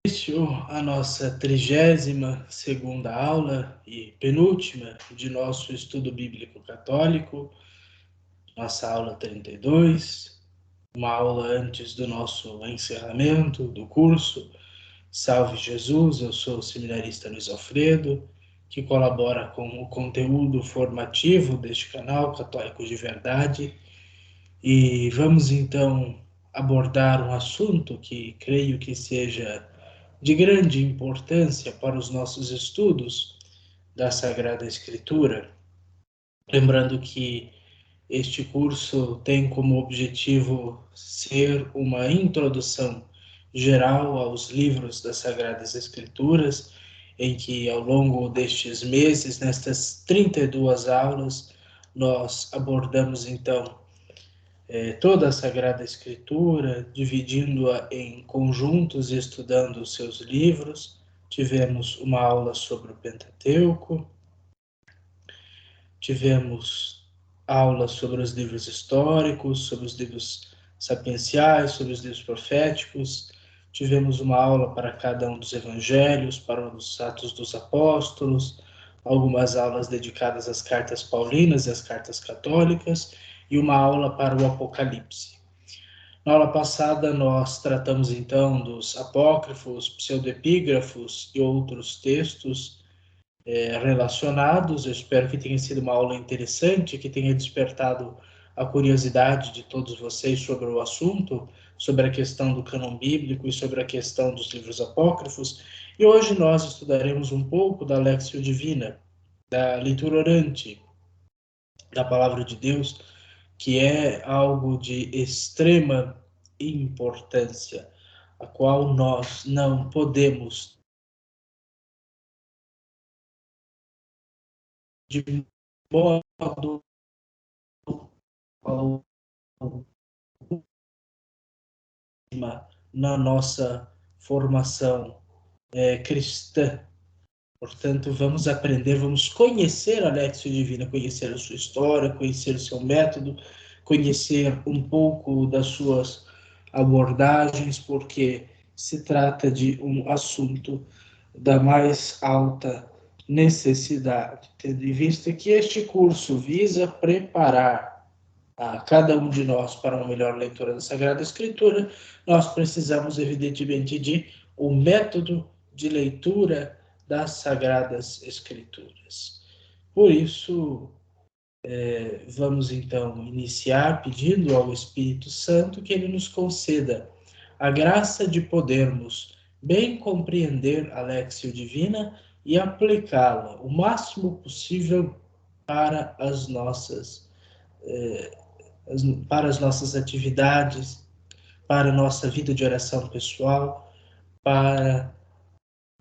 Início a nossa 32ª aula e penúltima de nosso estudo bíblico católico, nossa aula 32, uma aula antes do nosso encerramento do curso. Salve Jesus, eu sou o seminarista Luiz Alfredo, que colabora com o conteúdo formativo deste canal Católico de Verdade, e vamos então abordar um assunto que creio que seja de grande importância para os nossos estudos da Sagrada Escritura. Lembrando que este curso tem como objetivo ser uma introdução geral aos livros das Sagradas Escrituras, em que ao longo destes meses, nestas 32 aulas, nós abordamos então toda a Sagrada Escritura, dividindo-a em conjuntos e estudando os seus livros. Tivemos uma aula sobre o Pentateuco, tivemos aulas sobre os livros históricos, sobre os livros sapienciais, sobre os livros proféticos, tivemos uma aula para cada um dos evangelhos, para os Atos dos Apóstolos, algumas aulas dedicadas às cartas paulinas e às cartas católicas, e uma aula para o Apocalipse. Na aula passada, nós tratamos então dos apócrifos, pseudoepígrafos e outros textos relacionados. Eu espero que tenha sido uma aula interessante, que tenha despertado a curiosidade de todos vocês sobre o assunto, sobre a questão do cânon bíblico e sobre a questão dos livros apócrifos. E hoje nós estudaremos um pouco da Léxio Divina, da leitura orante da Palavra de Deus, que é algo de extrema importância, a qual nós não podemos, de modo algum, na nossa formação cristã. Portanto, vamos aprender, vamos conhecer a Léxio Divina, conhecer a sua história, conhecer o seu método, conhecer um pouco das suas abordagens, porque se trata de um assunto da mais alta necessidade, tendo em vista que este curso visa preparar a cada um de nós para uma melhor leitura da Sagrada Escritura. Nós precisamos, evidentemente, de um método de leitura das Sagradas Escrituras. Por isso, vamos então iniciar pedindo ao Espírito Santo que ele nos conceda a graça de podermos bem compreender a Léxio Divina e aplicá-la o máximo possível para as nossas atividades, para a nossa vida de oração pessoal, para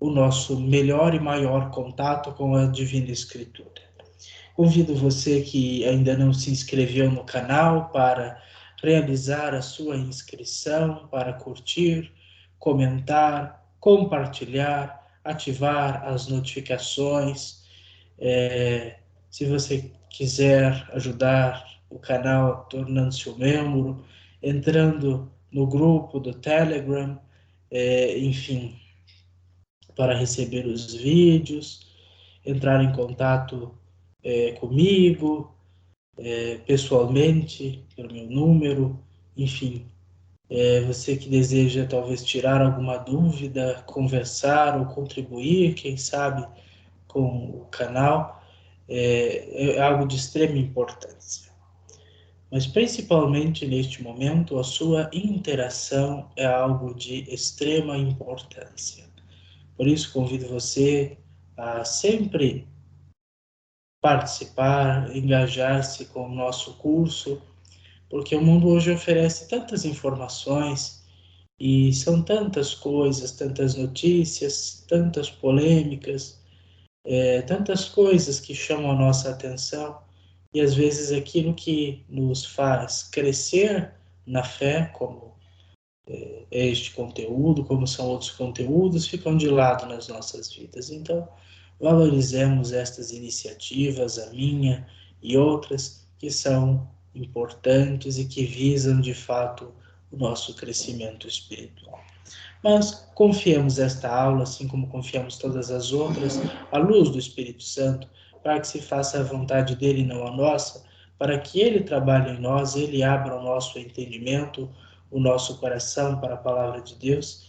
o nosso melhor e maior contato com a Divina Escritura. Convido você que ainda não se inscreveu no canal para realizar a sua inscrição, para curtir, comentar, compartilhar, ativar as notificações. Se você quiser ajudar o canal tornando-se um membro, entrando no grupo do Telegram, enfim, para receber os vídeos, entrar em contato comigo, pessoalmente, pelo meu número, enfim. Você que deseja talvez tirar alguma dúvida, conversar ou contribuir, quem sabe, com o canal, é algo de extrema importância. Mas principalmente neste momento, a sua interação é algo de extrema importância. Por isso, convido você a sempre participar, engajar-se com o nosso curso, porque o mundo hoje oferece tantas informações e são tantas coisas, tantas notícias, tantas polêmicas, tantas coisas que chamam a nossa atenção, e às vezes aquilo que nos faz crescer na fé, como este conteúdo, como são outros conteúdos, ficam de lado nas nossas vidas. Então, valorizemos estas iniciativas, a minha e outras, que são importantes e que visam, de fato, o nosso crescimento espiritual. Mas confiemos esta aula, assim como confiamos todas as outras, à luz do Espírito Santo, para que se faça a vontade dele e não a nossa, para que ele trabalhe em nós, ele abra o nosso entendimento, o nosso coração para a palavra de Deus,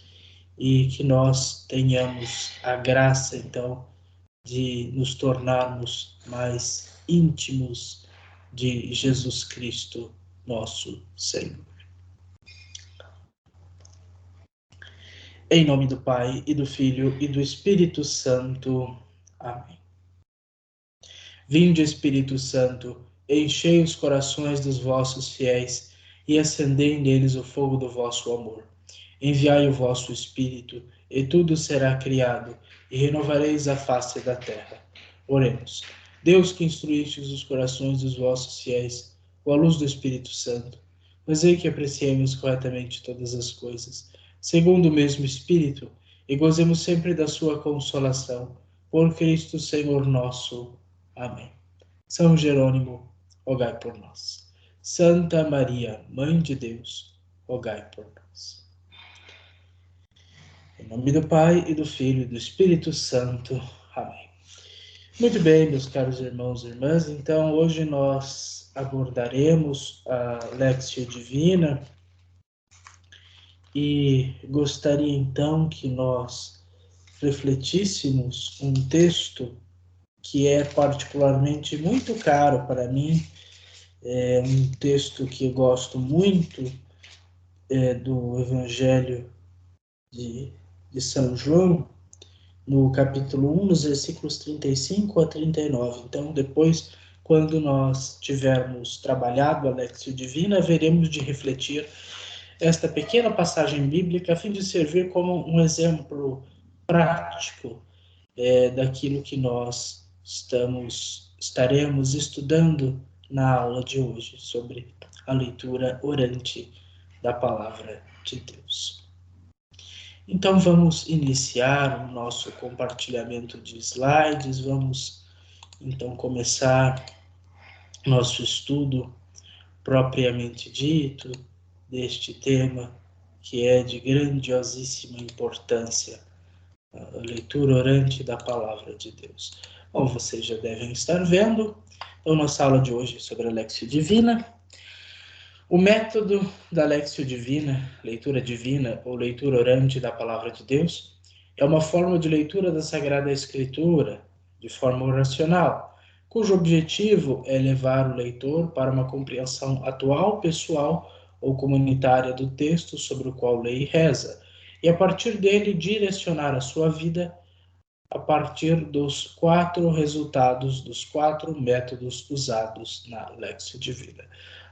e que nós tenhamos a graça, então, de nos tornarmos mais íntimos de Jesus Cristo, nosso Senhor. Em nome do Pai, e do Filho, e do Espírito Santo. Amém. Vinde, Espírito Santo, enchei os corações dos vossos fiéis, e acendei neles o fogo do vosso amor. Enviai o vosso Espírito, e tudo será criado, e renovareis a face da terra. Oremos. Deus, que instruístes os corações dos vossos fiéis, com a luz do Espírito Santo, fazei que apreciemos corretamente todas as coisas, segundo o mesmo Espírito, e gozemos sempre da sua consolação. Por Cristo Senhor nosso. Amém. São Jerônimo, rogai por nós. Santa Maria, Mãe de Deus, rogai por nós. Em nome do Pai, e do Filho, e do Espírito Santo. Amém. Muito bem, meus caros irmãos e irmãs, então hoje nós abordaremos a Léxio Divina e gostaria então que nós refletíssemos um texto que é particularmente muito caro para mim, é um texto que eu gosto muito, do Evangelho de São João, no capítulo 1, nos versículos 35 a 39. Então, depois, quando nós tivermos trabalhado a Léxio Divina, veremos de refletir esta pequena passagem bíblica a fim de servir como um exemplo prático daquilo que nós estaremos estudando na aula de hoje, sobre a leitura orante da Palavra de Deus. Então vamos iniciar o nosso compartilhamento de slides, vamos então começar nosso estudo propriamente dito deste tema que é de grandiosíssima importância, a leitura orante da Palavra de Deus. Bom, vocês já devem estar vendo, então nossa aula de hoje é sobre a Léxio Divina. O método da Léxio Divina, leitura divina ou leitura orante da Palavra de Deus, é uma forma de leitura da Sagrada Escritura, de forma oracional, cujo objetivo é levar o leitor para uma compreensão atual, pessoal ou comunitária do texto sobre o qual lê e reza, e a partir dele direcionar a sua vida a partir dos 4 resultados, dos 4 métodos usados na Léxio Divina.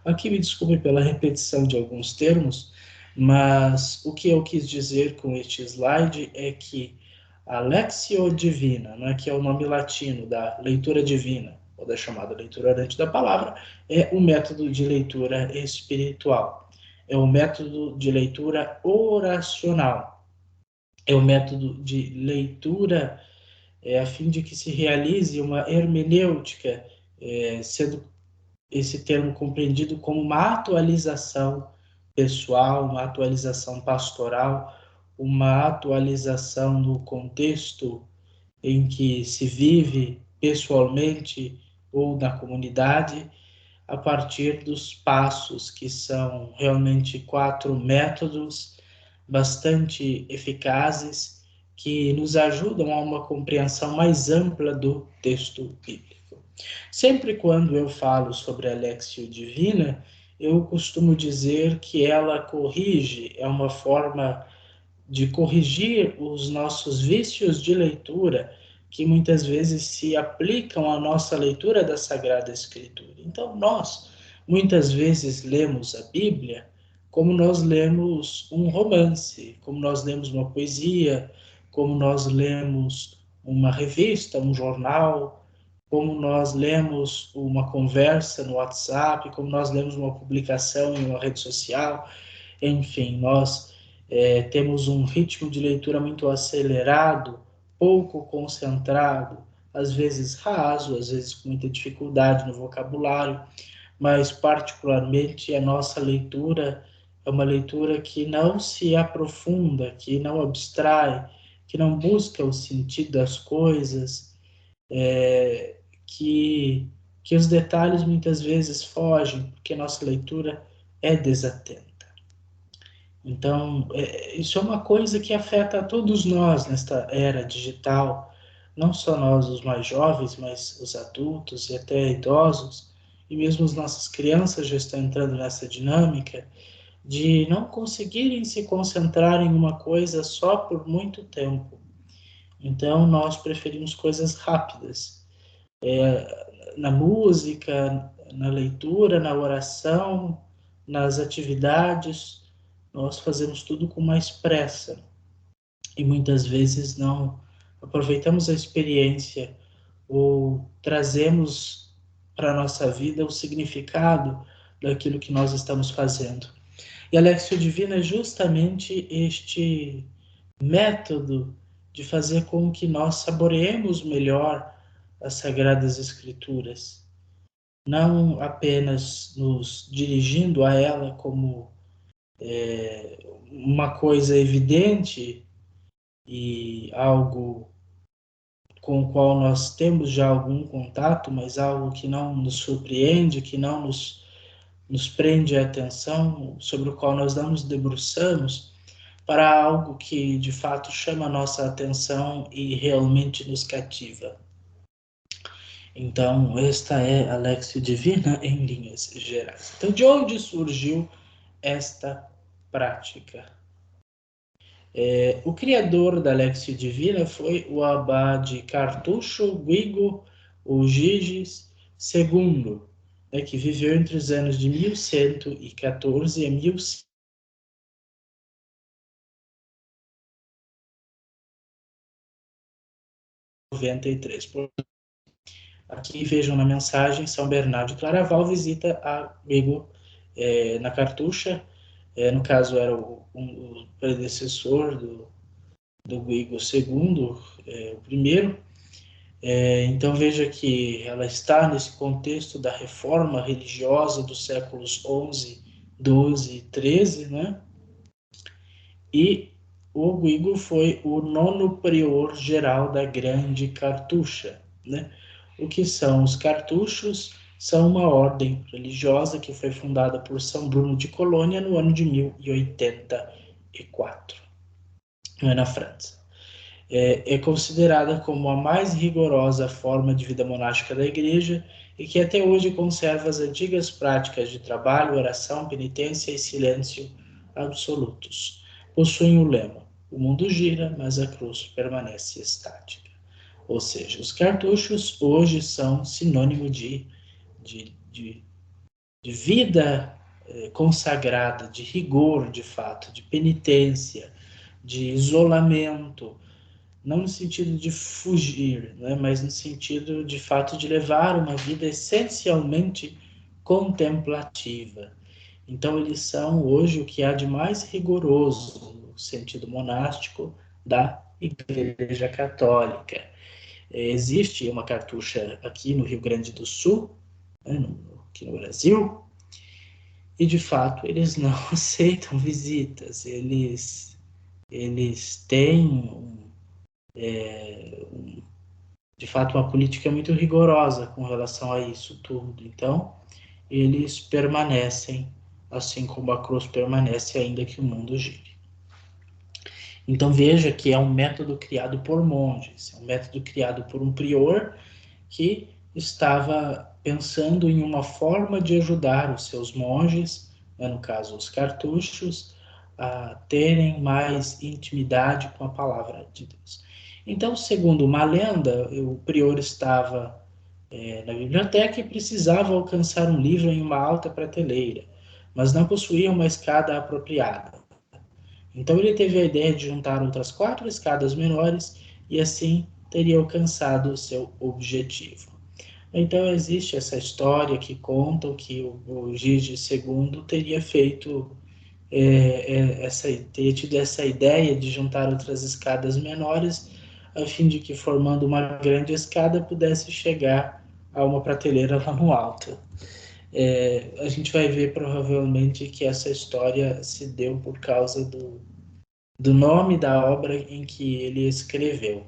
Aqui me desculpe pela repetição de alguns termos, mas o que eu quis dizer com este slide é que a Léxio Divina, né, que é o nome latino da leitura divina, ou da chamada leitura orante da palavra, é o método de leitura espiritual, é o método de leitura oracional, é o método de leitura a fim de que se realize uma hermenêutica, sendo esse termo compreendido como uma atualização pessoal, uma atualização pastoral, uma atualização do contexto em que se vive pessoalmente ou na comunidade, a partir dos passos, que são realmente 4 métodos bastante eficazes que nos ajudam a uma compreensão mais ampla do texto bíblico. Sempre quando eu falo sobre a Léxio Divina, eu costumo dizer que ela corrige, é uma forma de corrigir os nossos vícios de leitura, que muitas vezes se aplicam à nossa leitura da Sagrada Escritura. Então, nós, muitas vezes, lemos a Bíblia como nós lemos um romance, como nós lemos uma poesia, como nós lemos uma revista, um jornal, como nós lemos uma conversa no WhatsApp, como nós lemos uma publicação em uma rede social. Enfim, nós temos um ritmo de leitura muito acelerado, pouco concentrado, às vezes raso, às vezes com muita dificuldade no vocabulário, mas particularmente a nossa leitura é uma leitura que não se aprofunda, que não abstrai, que não busca o sentido das coisas, que, que os detalhes muitas vezes fogem, porque nossa leitura é desatenta. Então, isso é uma coisa que afeta a todos nós nesta era digital, não só nós, os mais jovens, mas os adultos e até idosos, e mesmo as nossas crianças já estão entrando nessa dinâmica de não conseguirem se concentrar em uma coisa só por muito tempo. Então, nós preferimos coisas rápidas. Na música, na leitura, na oração, nas atividades, nós fazemos tudo com mais pressa e muitas vezes não aproveitamos a experiência ou trazemos para a nossa vida o significado daquilo que nós estamos fazendo. E a Lectio Divina é justamente este método de fazer com que nós saboreemos melhor as Sagradas Escrituras, não apenas nos dirigindo a ela como uma coisa evidente e algo com o qual nós temos já algum contato, mas algo que não nos surpreende, que não nos prende a atenção, sobre o qual nós não nos debruçamos, para algo que de fato chama a nossa atenção e realmente nos cativa. Então, esta é a Lectio Divina em linhas gerais. Então, de onde surgiu esta prática? O criador da Lectio Divina foi o abade Cartucho Guigo ou Giges II, que viveu entre os anos de 1114 e 1193. Aqui vejam na mensagem, São Bernardo de Claraval visita a Guigo na Cartucha, no caso era o predecessor do Guigo II, o primeiro. Então veja que ela está nesse contexto da reforma religiosa dos séculos XI, XII e XIII, né? E o Guigo foi o nono prior geral da Grande Cartucha, né? O que são os cartuchos? São uma ordem religiosa que foi fundada por São Bruno de Colônia no ano de 1084, na França. É considerada como a mais rigorosa forma de vida monástica da Igreja e que até hoje conserva as antigas práticas de trabalho, oração, penitência e silêncio absolutos. Possuem o lema: o mundo gira, mas a cruz permanece estática. Ou seja, os cartuchos hoje são sinônimo de vida consagrada, de rigor, de fato, de penitência, de isolamento, não no sentido de fugir, né, mas no sentido, de fato, de levar uma vida essencialmente contemplativa. Então, eles são hoje o que há de mais rigoroso no sentido monástico da Igreja Católica. Existe uma cartucha aqui no Rio Grande do Sul, né, aqui no Brasil, e de fato eles não aceitam visitas, eles têm de fato uma política muito rigorosa com relação a isso tudo. Então, eles permanecem assim como a cruz permanece, ainda que o mundo gire. Então veja que é um método criado por monges, é um método criado por um prior que estava pensando em uma forma de ajudar os seus monges, né, no caso os cartuchos, a terem mais intimidade com a palavra de Deus. Então, segundo uma lenda, o prior estava na biblioteca e precisava alcançar um livro em uma alta prateleira, mas não possuía uma escada apropriada. Então ele teve a ideia de juntar outras 4 escadas menores e assim teria alcançado o seu objetivo. Então existe essa história que contam que o Giges II teria feito teria tido essa ideia de juntar outras escadas menores a fim de que, formando uma grande escada, pudesse chegar a uma prateleira lá no alto. a gente vai ver provavelmente que essa história se deu por causa do nome da obra em que ele escreveu.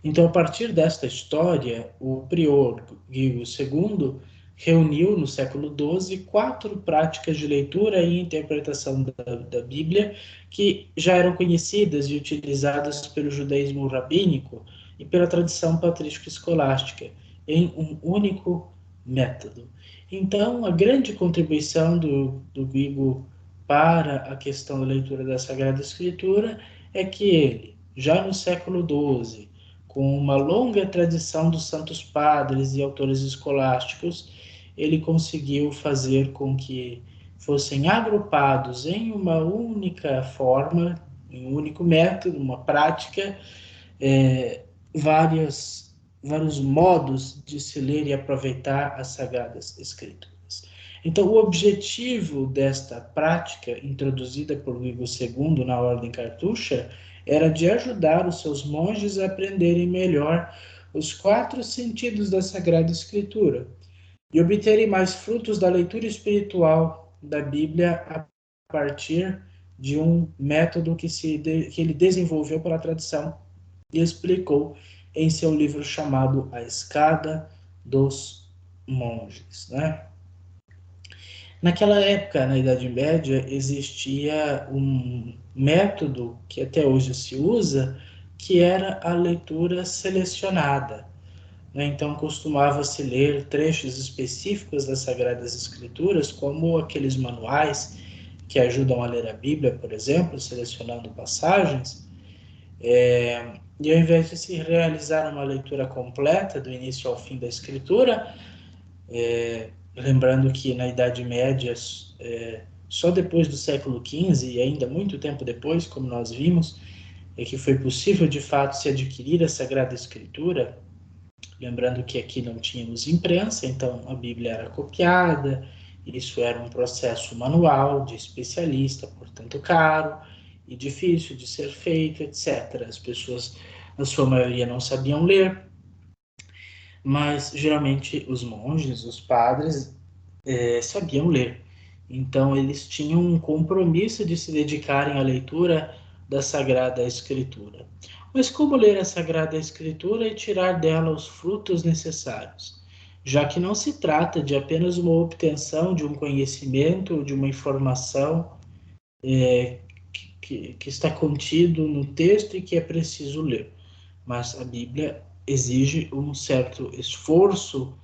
Então, a partir desta história, o prior Guigo II reuniu, no século XII, 4 práticas de leitura e interpretação da Bíblia que já eram conhecidas e utilizadas pelo judaísmo rabínico e pela tradição patrística escolástica, em um único método. Então, a grande contribuição do Guigo para a questão da leitura da Sagrada Escritura é que ele, já no século XII, com uma longa tradição dos santos padres e autores escolásticos, ele conseguiu fazer com que fossem agrupados em uma única forma, em um único método, uma prática, vários modos de se ler e aproveitar as Sagradas Escrituras. Então, o objetivo desta prática, introduzida por Guigo II na Ordem Cartucha, era de ajudar os seus monges a aprenderem melhor os 4 sentidos da Sagrada Escritura e obterem mais frutos da leitura espiritual da Bíblia a partir de um método que ele desenvolveu pela tradição e explicou em seu livro chamado A Escada dos Monges, né? Naquela época, na Idade Média, existia um método que até hoje se usa, que era a leitura selecionada, né? Então, costumava-se ler trechos específicos das Sagradas Escrituras, como aqueles manuais que ajudam a ler a Bíblia, por exemplo, selecionando passagens, e ao invés de se realizar uma leitura completa, do início ao fim da Escritura, lembrando que na Idade Média, só depois do século XV, e ainda muito tempo depois, como nós vimos, é que foi possível de fato se adquirir a Sagrada Escritura, lembrando que aqui não tínhamos imprensa, então a Bíblia era copiada, isso era um processo manual de especialista, portanto caro e difícil de ser feito, etc. As pessoas, na sua maioria, não sabiam ler, mas geralmente os monges, os padres, sabiam ler. Então eles tinham um compromisso de se dedicarem à leitura da Sagrada Escritura. Mas como ler a Sagrada Escritura e tirar dela os frutos necessários? Já que não se trata de apenas uma obtenção de um conhecimento ou de uma informação que está contido no texto e que é preciso ler. Mas a Bíblia exige um certo esforço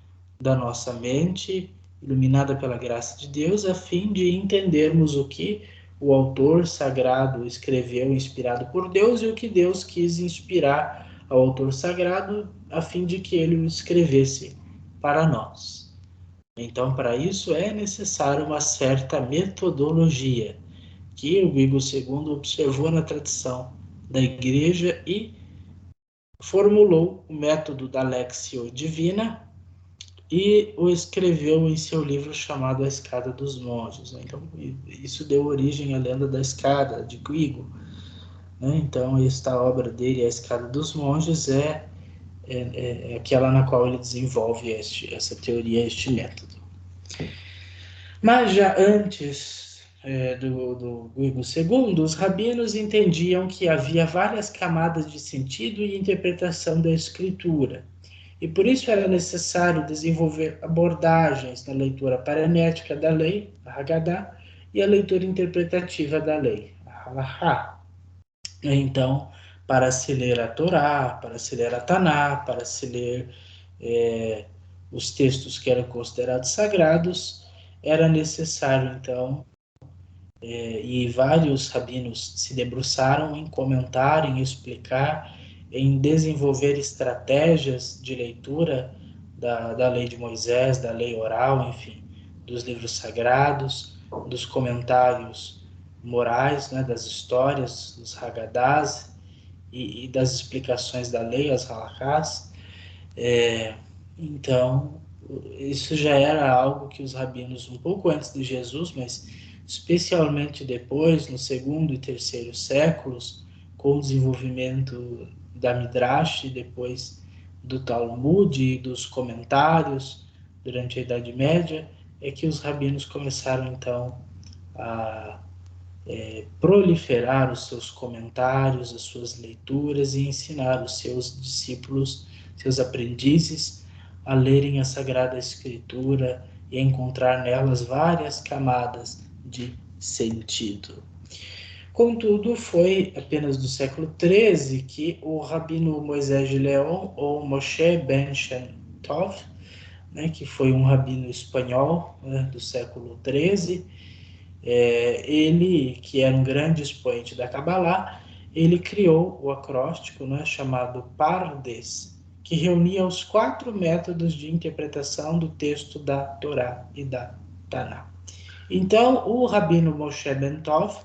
da nossa mente, iluminada pela graça de Deus, a fim de entendermos o que o autor sagrado escreveu, inspirado por Deus, e o que Deus quis inspirar ao autor sagrado, a fim de que ele o escrevesse para nós. Então, para isso é necessário uma certa metodologia, que o Guigo II observou na tradição da Igreja e formulou o método da Lectio Divina e o escreveu em seu livro chamado A Escada dos Monges. Então, isso deu origem à lenda da escada de Guigo. Então, esta obra dele, A Escada dos Monges, é aquela na qual ele desenvolve essa teoria, este método. Mas já antes do Guigo II, os rabinos entendiam que havia várias camadas de sentido e interpretação da escritura, e por isso era necessário desenvolver abordagens na leitura paramétrica da lei, a Haggadah, e a leitura interpretativa da lei, a Halachá. Então, para se ler a Torá, para se ler a Taná, para se ler os textos que eram considerados sagrados, era necessário, então, e vários rabinos se debruçaram em comentar, em explicar, em desenvolver estratégias de leitura da lei de Moisés, da lei oral, enfim, dos livros sagrados, dos comentários morais, né, das histórias, dos Haggadás e das explicações da lei, as halachás. Então, isso já era algo que os rabinos, um pouco antes de Jesus, mas especialmente depois, no segundo e terceiro séculos, com o desenvolvimento da Midrash e depois do Talmud e dos comentários durante a Idade Média, é que os rabinos começaram então a proliferar os seus comentários, as suas leituras e ensinar os seus discípulos, seus aprendizes, a lerem a Sagrada Escritura e a encontrar nelas várias camadas de sentido. Contudo, foi apenas do século XIII que o rabino Moisés de León, ou Moshe Ben Shem Tov, né, que foi um rabino espanhol, né, do século XIII, ele, que era um grande expoente da Kabbalah, ele criou o acróstico, né, chamado Pardes, que reunia os 4 métodos de interpretação do texto da Torá e da Taná. Então, o rabino Moshe Ben Tov,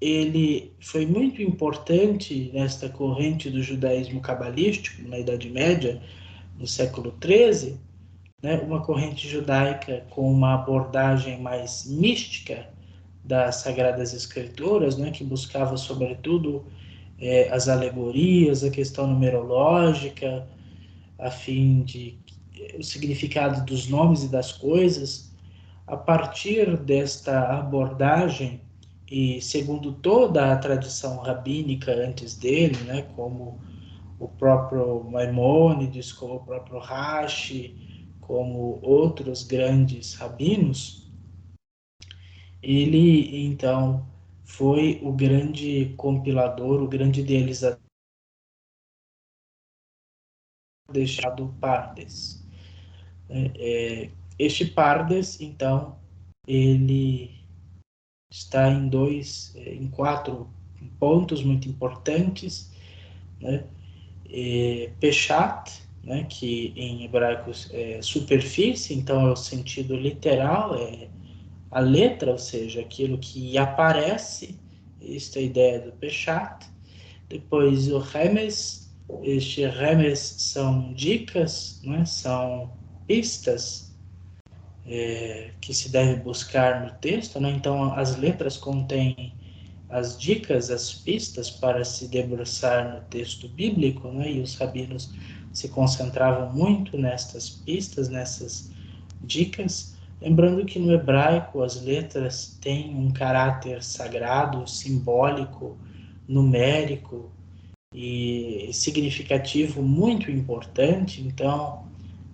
ele foi muito importante nesta corrente do judaísmo cabalístico na Idade Média, no século XIII, né, uma corrente judaica com uma abordagem mais mística das Sagradas Escrituras, né, que buscava, sobretudo, as alegorias, a questão numerológica, a fim de o significado dos nomes e das coisas. A partir desta abordagem, e segundo toda a tradição rabínica antes dele, né, como o próprio Maimônides, como o próprio Rashi, como outros grandes rabinos, ele então foi o grande compilador, o grande idealizador deixado Pardes. Este Pardes, então, ele está em 4 pontos muito importantes, né? Peshat, né, que em hebraico é superfície, então é o sentido literal, é a letra, ou seja, aquilo que aparece, esta é a ideia do Peshat. Depois o Remes, este Remes são dicas, né, são pistas que se deve buscar no texto, né? Então as letras contêm as dicas, as pistas para se debruçar no texto bíblico, né? E os rabinos se concentravam muito nestas pistas, nessas dicas, lembrando que no hebraico as letras têm um caráter sagrado, simbólico, numérico e significativo muito importante. Então,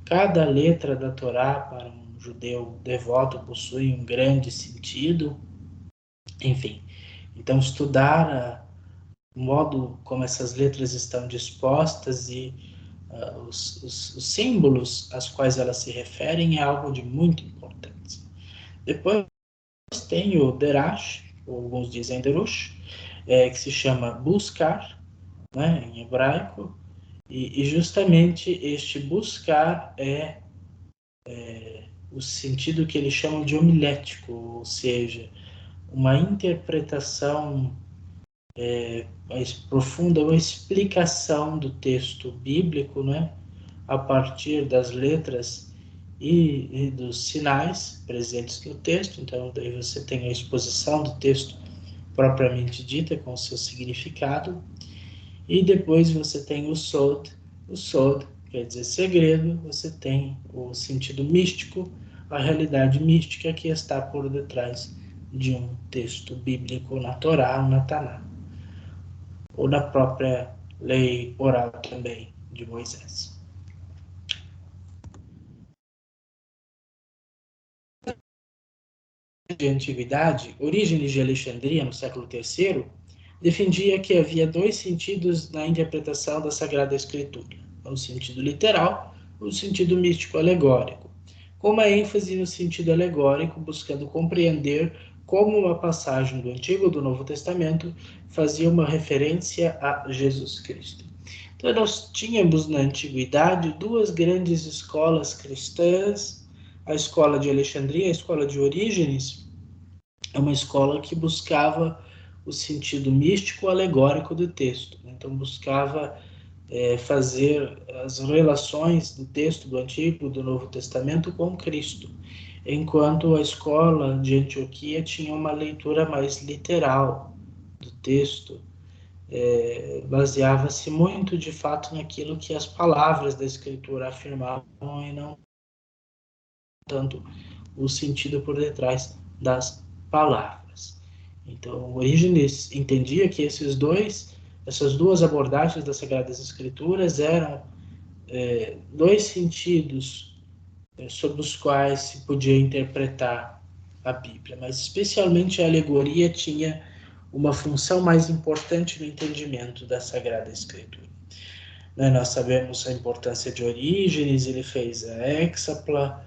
cada letra da Torá para um judeu devoto possui um grande sentido. Enfim, então estudar o modo como essas letras estão dispostas e os símbolos aos quais elas se referem é algo de muito importância. Depois tem o Derash, ou alguns dizem Derush, que se chama buscar, né, em hebraico, e justamente este buscar é o sentido que eles chamam de homilético, ou seja, uma interpretação mais profunda, uma explicação do texto bíblico, né, a partir das letras e dos sinais presentes no texto. Então, daí você tem a exposição do texto propriamente dita, com o seu significado, e depois você tem o sod quer dizer segredo, você tem o sentido místico, a realidade mística que está por detrás de um texto bíblico na Torá ou na Taná, ou na própria lei oral também de Moisés. De antiguidade, Orígenes de Alexandria, no século III, defendia que havia 2 sentidos na interpretação da Sagrada Escritura: o sentido literal e o sentido místico-alegórico, com uma ênfase no sentido alegórico, buscando compreender como uma passagem do Antigo ou do Novo Testamento fazia uma referência a Jesus Cristo. Então, nós tínhamos na antiguidade 2 grandes escolas cristãs, a escola de Alexandria, a escola de Orígenes, é uma escola que buscava o sentido místico alegórico do texto. Então, buscava fazer as relações do texto do Antigo e do Novo Testamento com Cristo, enquanto a escola de Antioquia tinha uma leitura mais literal do texto, baseava-se muito, de fato, naquilo que as palavras da Escritura afirmavam e não tanto o sentido por detrás das palavras. Então, Orígenes entendia que essas duas abordagens das Sagradas Escrituras eram dois sentidos sobre os quais se podia interpretar a Bíblia, mas especialmente a alegoria tinha uma função mais importante no entendimento da Sagrada Escritura. Nós sabemos a importância de Orígenes, ele fez a Hexapla,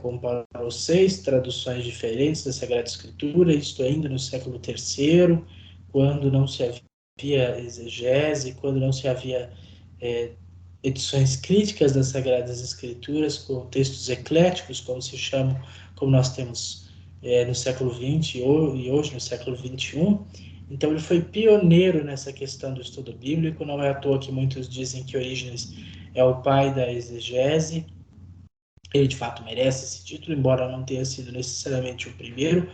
comparou 6 traduções diferentes da Sagrada Escritura, isto ainda no século III, quando não se havia exegese, quando não se havia edições críticas das Sagradas Escrituras, com textos ecléticos, como se chamam, como nós temos no século XX e hoje no século XXI. Então ele foi pioneiro nessa questão do estudo bíblico, não é à toa que muitos dizem que Orígenes é o pai da exegese. Ele de fato merece esse título, embora não tenha sido necessariamente o primeiro,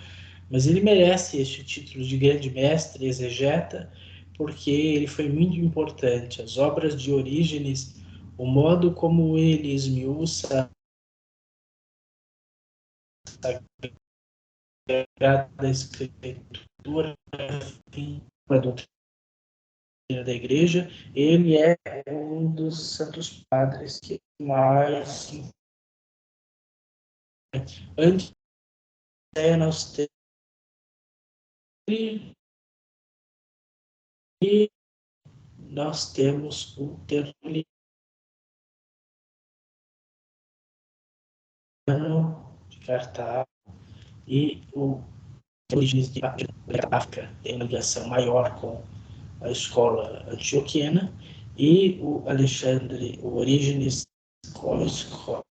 mas ele merece este título de grande mestre exegeta, porque ele foi muito importante. As obras de Orígenes, o modo como ele esmiuça a Sagrada Escritura, a doutrina da Igreja, ele é um dos santos padres que mais antes nós temos e nós temos o Tertuliano de Cartago e o Orígenes de África tem uma ligação maior com a escola antioquiana, e o Alexandre, o Orígenes com a escola.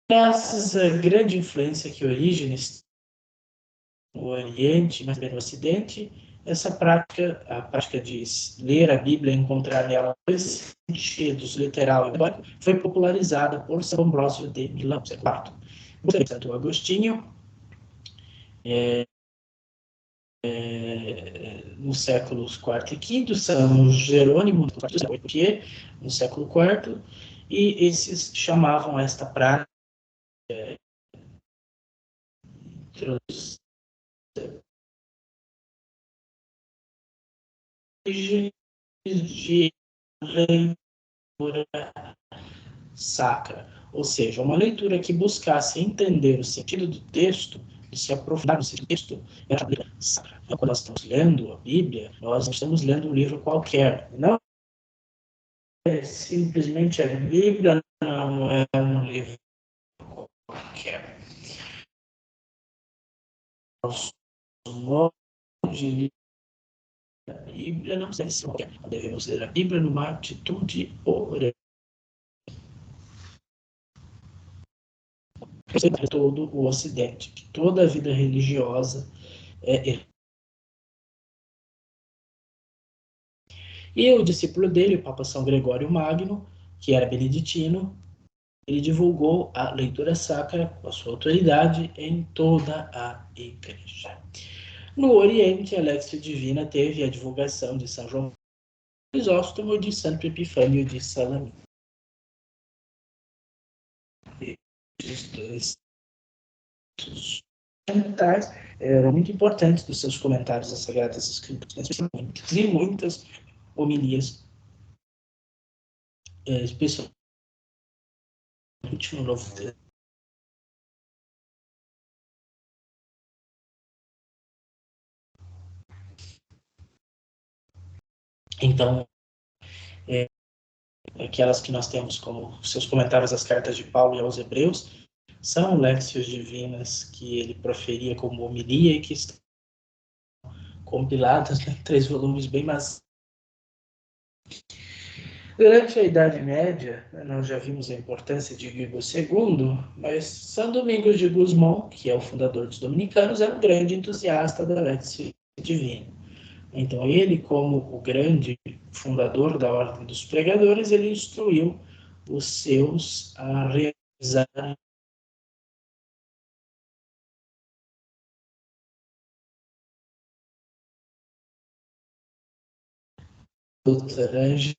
Graças à grande influência que Orígenes no Oriente, mas também no Ocidente, essa prática, a prática de ler a Bíblia e encontrar nela dois sentidos, literal e simbólico, foi popularizada por São Ambrósio de Milão, século IV. Santo Agostinho, nos séculos IV e V, São Jerônimo, no século IV, e esses chamavam esta prática de leitura sacra, ou seja, uma leitura que buscasse entender o sentido do texto e se aprofundar no sentido do texto, é a leitura sacra. Quando nós estamos lendo a Bíblia, nós não estamos lendo um livro qualquer, não é simplesmente a Bíblia, não é um livro qualquer. O modo de ler a Bíblia não deve ser qualquer. Devemos ler a Bíblia numa atitude orante. Todo o Ocidente, que toda a vida religiosa é. E o discípulo dele, o Papa São Gregório Magno, que era beneditino, ele divulgou a leitura sacra com a sua autoridade em toda a Igreja. No Oriente, a Lexio Divina teve a divulgação de São João Crisóstomo e de Santo Epifânio de Salamina. Os dois comentários eram muito importantes dos seus comentários às Sagradas Escrituras, e muitas homilias, especialmente no Novo Testamento. Então, aquelas que nós temos como seus comentários às cartas de Paulo e aos Hebreus, são léxios divinas que ele proferia como homilia e que estão compiladas em 3 volumes bem macios. Durante a Idade Média, nós já vimos a importância de Guigo II, mas São Domingos de Gusmão, que é o fundador dos dominicanos, era um grande entusiasta da Léxio Divina. Então ele, como o grande fundador da Ordem dos Pregadores, ele instruiu os seus a realizar o trânsito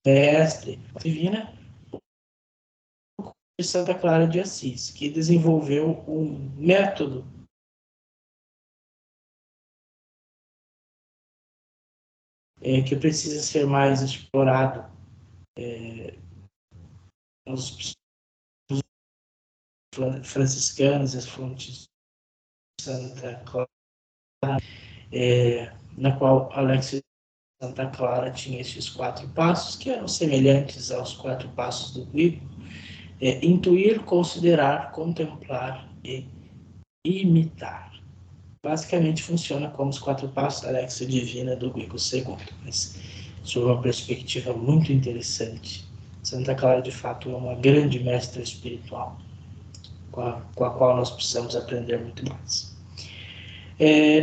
mestre divina de Santa Clara de Assis, que desenvolveu um método que precisa ser mais explorado nos franciscanos, as fontes de Santa Clara, na qual Alexio de Santa Clara tinha esses 4 passos, que eram semelhantes aos 4 passos do Guigo: intuir, considerar, contemplar e imitar. Basicamente funciona como os 4 passos da Alexia Divina do Guigo II, mas sob uma perspectiva muito interessante. Santa Clara, de fato, é uma grande mestra espiritual, com a qual nós precisamos aprender muito mais.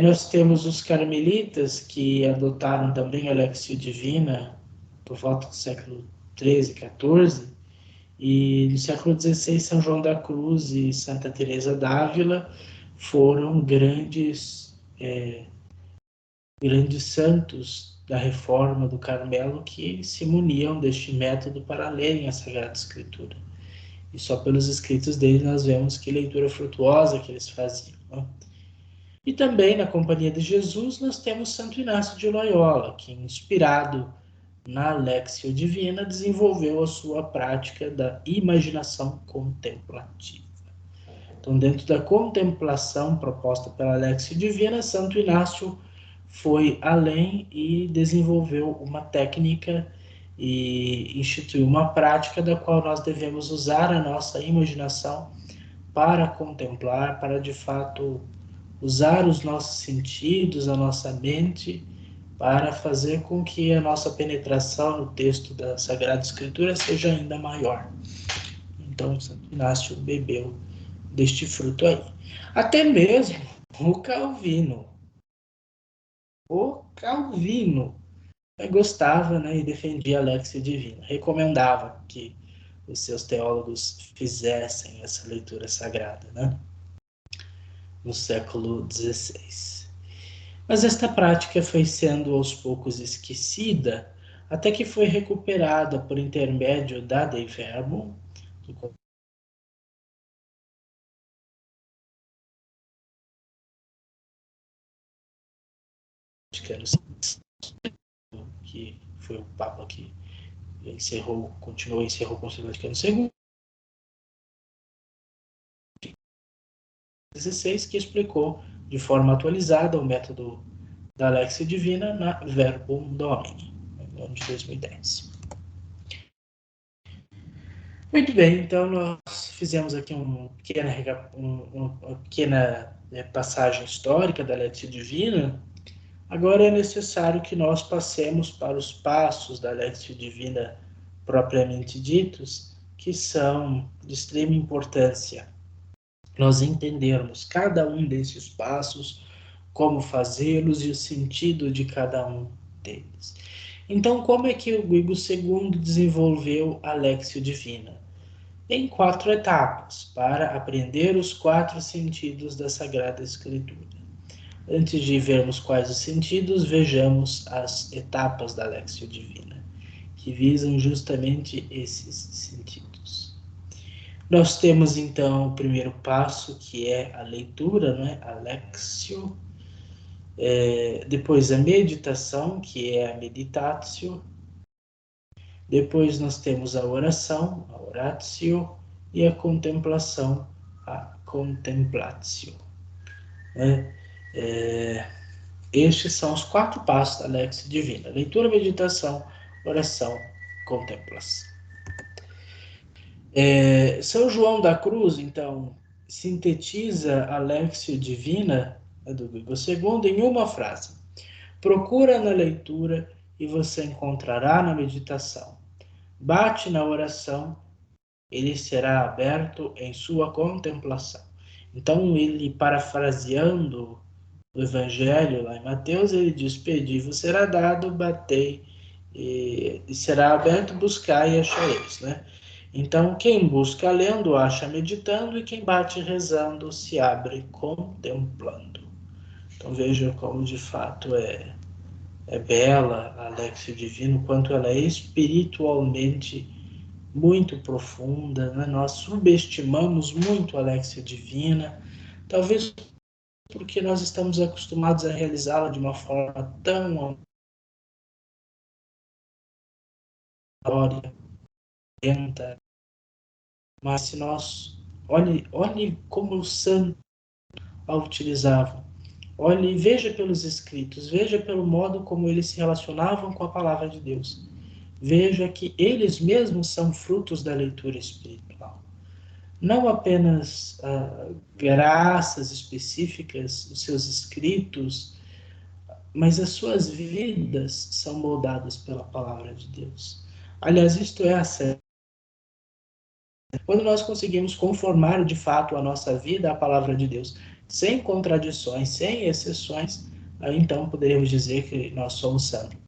Nós temos os carmelitas, que adotaram também a Alexia Divina por volta do século XIII, XIV, e no século XVI, São João da Cruz e Santa Teresa d'Ávila foram grandes santos da reforma do Carmelo, que se muniam deste método para lerem a Sagrada Escritura. E só pelos escritos deles nós vemos que leitura frutuosa que eles faziam. Né? E também, na Companhia de Jesus, nós temos Santo Inácio de Loyola, que, inspirado na Alexio Divina, desenvolveu a sua prática da imaginação contemplativa. Então, dentro da contemplação proposta pela Alexio Divina, Santo Inácio foi além e desenvolveu uma técnica e instituiu uma prática da qual nós devemos usar a nossa imaginação para contemplar, para de fato usar os nossos sentidos, a nossa mente, para fazer com que a nossa penetração no texto da Sagrada Escritura seja ainda maior. Então, Santo Inácio bebeu deste fruto aí. Até mesmo o Calvino. O Calvino gostava, né, e defendia a Alexia Divina. Recomendava que os seus teólogos fizessem essa leitura sagrada, né, no século XVI. Mas esta prática foi sendo aos poucos esquecida, até que foi recuperada por intermédio da Dei Verbum, que foi o Papa que continuou e encerrou o Concílio Vaticano II, 16, que explicou de forma atualizada o método da Alexia Divina na Verbum Domini, no ano de 2010. Muito bem, então nós fizemos aqui uma pequena passagem histórica da Alexia Divina. Agora é necessário que nós passemos para os passos da Alexia Divina propriamente ditos, que são de extrema importância. Nós entendermos cada um desses passos, como fazê-los e o sentido de cada um deles. Então, como é que o Guigo II desenvolveu a Alexia Divina? Em 4 etapas, para aprender os 4 sentidos da Sagrada Escritura. Antes de vermos quais os sentidos, vejamos as etapas da Alexia Divina, que visam justamente esses sentidos. Nós temos então o primeiro passo, que é a leitura, né? Alexio. Depois a meditação, que é a meditatio. Depois nós temos a oração, a oratio, e a contemplação, a contemplatio. Né? Estes são os 4 passos da Alexia Divina: leitura, meditação, oração, contemplação. São João da Cruz, então, sintetiza a Alexia Divina do Guigo II em uma frase: procura na leitura e você encontrará na meditação. Bate na oração, ele será aberto em sua contemplação. Então, ele, parafraseando do Evangelho, lá em Mateus, ele diz: pedi, vos será dado, batei, e será aberto, buscai e achareis, né? Então, quem busca lendo, acha meditando, e quem bate rezando, se abre contemplando. Então, veja como de fato é bela a Alexio Divina, quanto ela é espiritualmente muito profunda, né? Nós subestimamos muito a Alexia Divina, talvez porque nós estamos acostumados a realizá-la de uma forma tão glória, lenta, mas se nós olhe como os santos a utilizavam, olhe e veja pelos escritos, veja pelo modo como eles se relacionavam com a palavra de Deus. Veja que eles mesmos são frutos da leitura espiritual. Não apenas graças específicas dos seus escritos, mas as suas vidas são moldadas pela palavra de Deus. Aliás, isto é a sério. Quando nós conseguimos conformar de fato a nossa vida à palavra de Deus, sem contradições, sem exceções, aí então poderíamos dizer que nós somos santos.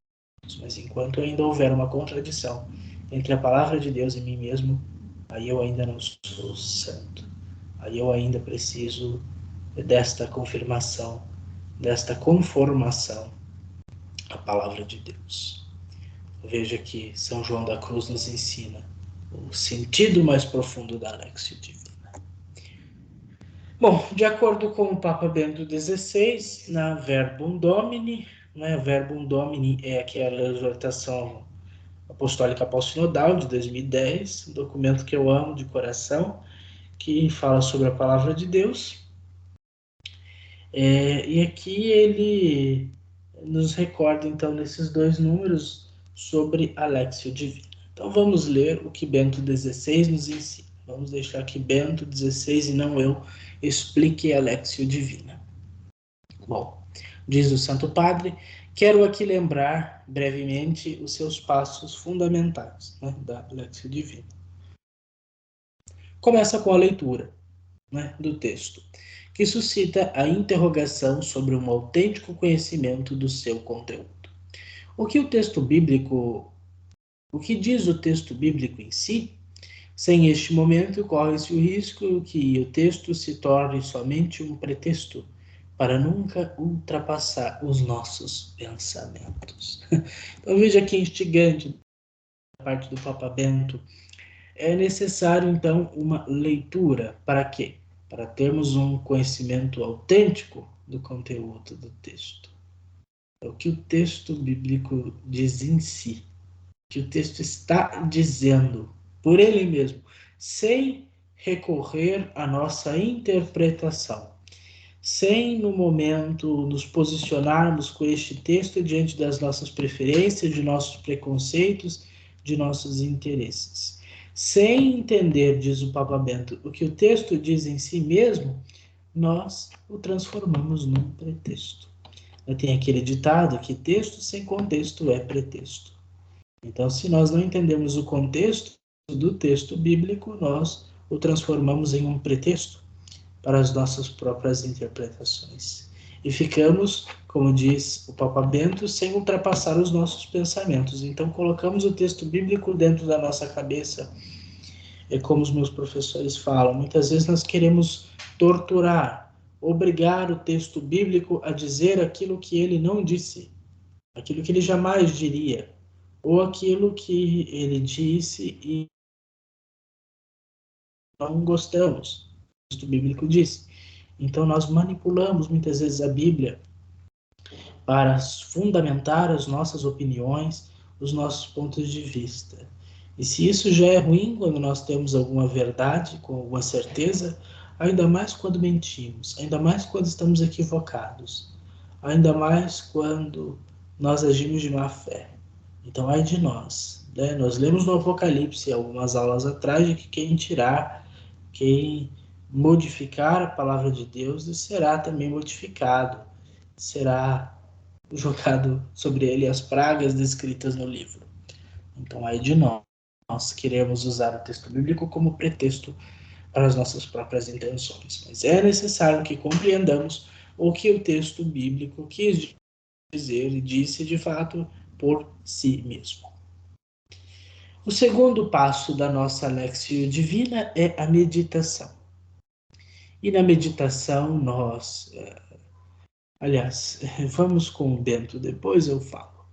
Mas enquanto ainda houver uma contradição entre a palavra de Deus e mim mesmo, aí eu ainda não sou santo. Aí eu ainda preciso desta confirmação, desta conformação à palavra de Deus. Veja que São João da Cruz nos ensina o sentido mais profundo da Alexio Divina. Bom, de acordo com o Papa Bento XVI, na Verbum Domini, né, Verbum Domini é aquela exortação apostólica pós-sinodal de 2010, um documento que eu amo de coração, que fala sobre a palavra de Deus. E aqui ele nos recorda, então, nesses dois números, sobre a Alexio Divina. Então vamos ler o que Bento XVI nos ensina. Vamos deixar que Bento XVI e não eu explique a Alexio Divina. Bom, diz o Santo Padre, quero aqui lembrar brevemente os seus passos fundamentais, né, da Alexio Divina. Começa com a leitura, né, do texto, que suscita a interrogação sobre um autêntico conhecimento do seu conteúdo. O que diz o texto bíblico em si? Sem este momento, corre-se o risco que o texto se torne somente um pretexto para nunca ultrapassar os nossos pensamentos. Então veja que instigante da parte do Papa Bento. É necessário, então, uma leitura. Para quê? Para termos um conhecimento autêntico do conteúdo do texto. É o que o texto bíblico diz em si. O que o texto está dizendo por ele mesmo, sem recorrer à nossa interpretação. Sem, no momento, nos posicionarmos com este texto diante das nossas preferências, de nossos preconceitos, de nossos interesses. Sem entender, diz o Papa Bento, o que o texto diz em si mesmo, nós o transformamos num pretexto. Tem aquele ditado que texto sem contexto é pretexto. Então, se nós não entendemos o contexto do texto bíblico, nós o transformamos em um pretexto para as nossas próprias interpretações. E ficamos, como diz o Papa Bento, sem ultrapassar os nossos pensamentos. Então, colocamos o texto bíblico dentro da nossa cabeça. É como os meus professores falam, muitas vezes nós queremos torturar, obrigar o texto bíblico a dizer aquilo que ele não disse, aquilo que ele jamais diria, ou aquilo que ele disse e não gostamos. O texto bíblico diz. Então nós manipulamos muitas vezes a Bíblia para fundamentar as nossas opiniões, os nossos pontos de vista. E se isso já é ruim quando nós temos alguma verdade, com alguma certeza, ainda mais quando mentimos, ainda mais quando estamos equivocados, ainda mais quando nós agimos de má fé. Então, ai de nós, né? Nós lemos no Apocalipse, algumas aulas atrás, de que quem modificar a palavra de Deus será também modificado, será jogado sobre ele as pragas descritas no livro. Então, aí de nós queremos usar o texto bíblico como pretexto para as nossas próprias intenções. Mas é necessário que compreendamos o que o texto bíblico quis dizer e disse de fato por si mesmo. O segundo passo da nossa Lexio Divina é a meditação. E na meditação aliás, vamos com o Bento, depois eu falo.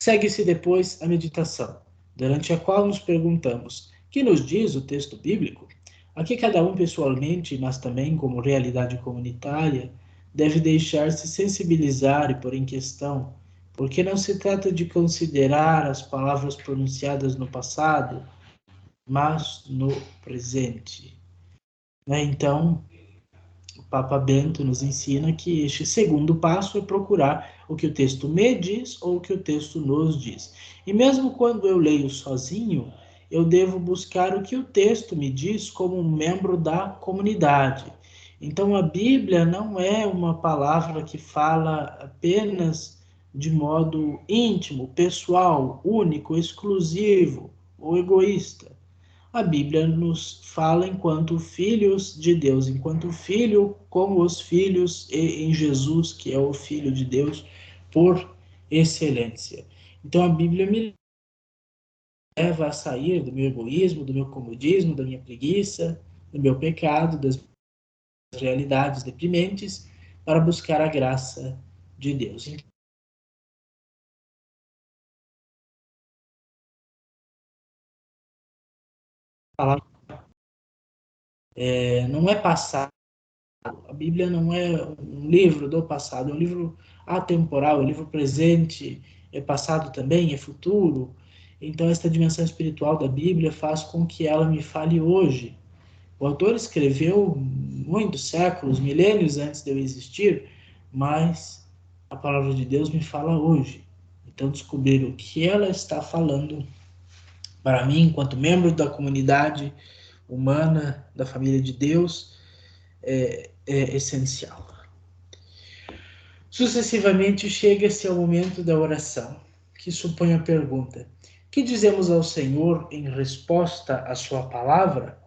Segue-se depois a meditação, durante a qual nos perguntamos: que nos diz o texto bíblico? Aqui cada um pessoalmente, mas também como realidade comunitária, deve deixar-se sensibilizar e pôr em questão, porque não se trata de considerar as palavras pronunciadas no passado, mas no presente. Então, o Papa Bento nos ensina que este segundo passo é procurar o que o texto me diz ou o que o texto nos diz. E mesmo quando eu leio sozinho, eu devo buscar o que o texto me diz como um membro da comunidade. Então a Bíblia não é uma palavra que fala apenas de modo íntimo, pessoal, único, exclusivo ou egoísta. A Bíblia nos fala enquanto filhos de Deus, enquanto filho como os filhos e em Jesus, que é o Filho de Deus por excelência. Então a Bíblia me leva a sair do meu egoísmo, do meu comodismo, da minha preguiça, do meu pecado, das realidades deprimentes, para buscar a graça de Deus. Não é passado. A Bíblia não é um livro do passado, é um livro atemporal, é um livro presente, é passado também, é futuro. Então, esta dimensão espiritual da Bíblia faz com que ela me fale hoje. O autor escreveu muitos séculos, milênios antes de eu existir, mas a palavra de Deus me fala hoje. Então, descobrir o que ela está falando para mim, enquanto membro da comunidade humana, da família de Deus, é essencial. Sucessivamente chega-se ao momento da oração, que supõe a pergunta: que dizemos ao Senhor em resposta à sua palavra?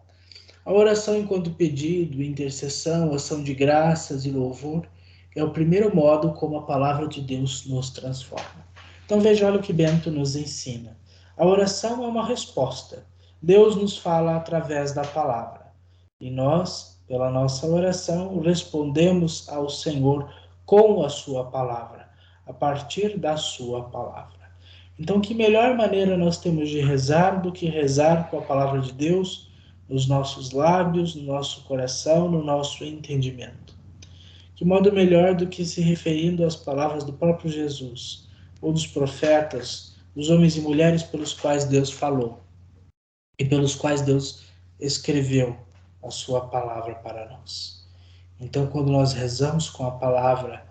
A oração enquanto pedido, intercessão, ação de graças e louvor é o primeiro modo como a palavra de Deus nos transforma. Então veja, olha o que Bento nos ensina. A oração é uma resposta. Deus nos fala através da palavra. E nós, pela nossa oração, respondemos ao Senhor com a sua palavra, a partir da sua palavra. Então, que melhor maneira nós temos de rezar do que rezar com a palavra de Deus nos nossos lábios, no nosso coração, no nosso entendimento? Que modo melhor do que se referindo às palavras do próprio Jesus, ou dos profetas, dos homens e mulheres pelos quais Deus falou e pelos quais Deus escreveu a sua palavra para nós. Então, quando nós rezamos com a palavra,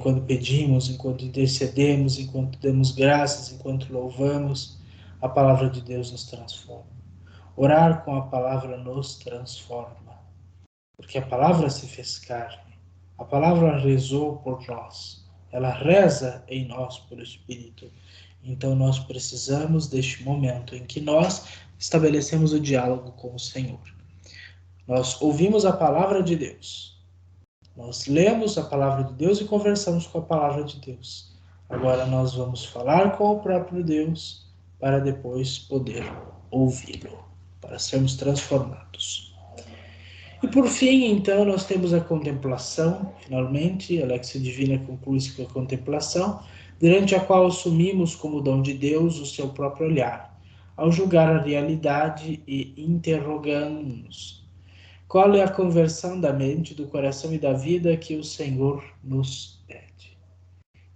quando pedimos, enquanto intercedemos, enquanto damos graças, enquanto louvamos, a palavra de Deus nos transforma. Orar com a palavra nos transforma, porque a palavra se fez carne, a palavra rezou por nós, ela reza em nós pelo Espírito. Então nós precisamos deste momento em que nós estabelecemos o diálogo com o Senhor. Nós ouvimos a palavra de Deus, nós lemos a palavra de Deus e conversamos com a palavra de Deus. Agora nós vamos falar com o próprio Deus para depois poder ouvi-lo, para sermos transformados. E por fim, então, nós temos a contemplação, finalmente, a Lexio Divina conclui-se com a contemplação, durante a qual assumimos como dom de Deus o seu próprio olhar, ao julgar a realidade e interrogando-nos: qual é a conversão da mente, do coração e da vida que o Senhor nos pede?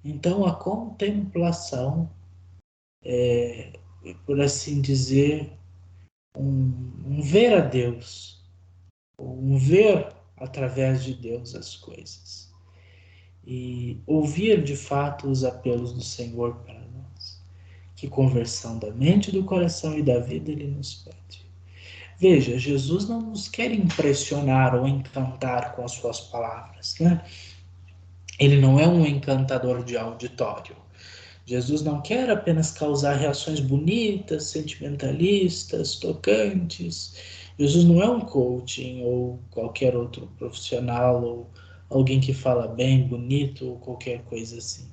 Então, a contemplação é, por assim dizer, um ver a Deus, um ver através de Deus as coisas. E ouvir de fato os apelos do Senhor para nós. Que conversão da mente, do coração e da vida Ele nos pede. Veja, Jesus não nos quer impressionar ou encantar com as suas palavras, né? Ele não é um encantador de auditório. Jesus não quer apenas causar reações bonitas, sentimentalistas, tocantes, Jesus não é um coaching ou qualquer outro profissional ou alguém que fala bem, bonito ou qualquer coisa assim.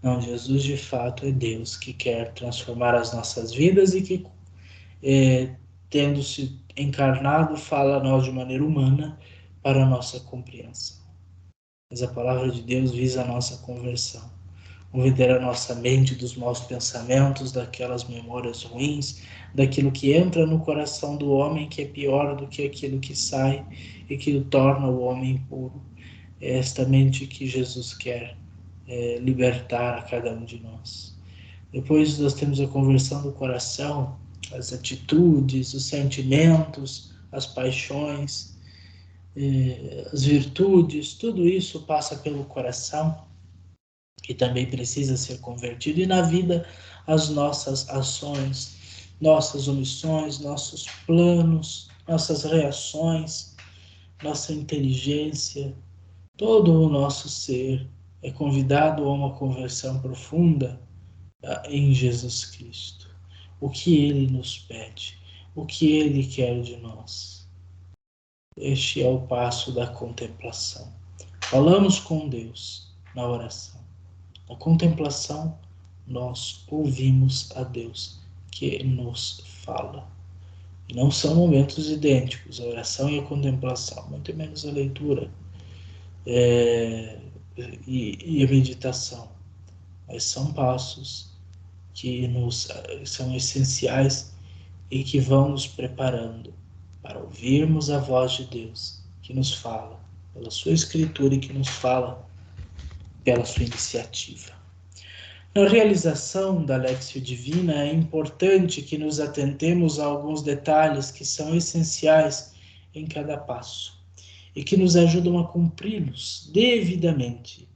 Não, Jesus de fato é Deus que quer transformar as nossas vidas e que, tendo se encarnado, fala a nós de maneira humana para a nossa compreensão. Mas a palavra de Deus visa a nossa conversão, converter a nossa mente dos maus pensamentos, daquelas memórias ruins, daquilo que entra no coração do homem que é pior do que aquilo que sai e que o torna o homem impuro. É esta mente que Jesus quer libertar a cada um de nós. Depois nós temos a conversão do coração, as atitudes, os sentimentos, as paixões, as virtudes, tudo isso passa pelo coração, que também precisa ser convertido, e na vida as nossas ações, nossas omissões, nossos planos, nossas reações, nossa inteligência, todo o nosso ser é convidado a uma conversão profunda em Jesus Cristo. O que Ele nos pede, o que Ele quer de nós. Este é o passo da contemplação. Falamos com Deus na oração. Na contemplação, nós ouvimos a Deus que nos fala. E não são momentos idênticos, a oração e a contemplação, muito menos a leitura e a meditação. Mas são passos que são essenciais e que vão nos preparando para ouvirmos a voz de Deus, que nos fala pela sua escritura e que nos fala pela sua iniciativa. Na realização da Lectio Divina, é importante que nos atentemos a alguns detalhes que são essenciais em cada passo e que nos ajudam a cumpri-los devidamente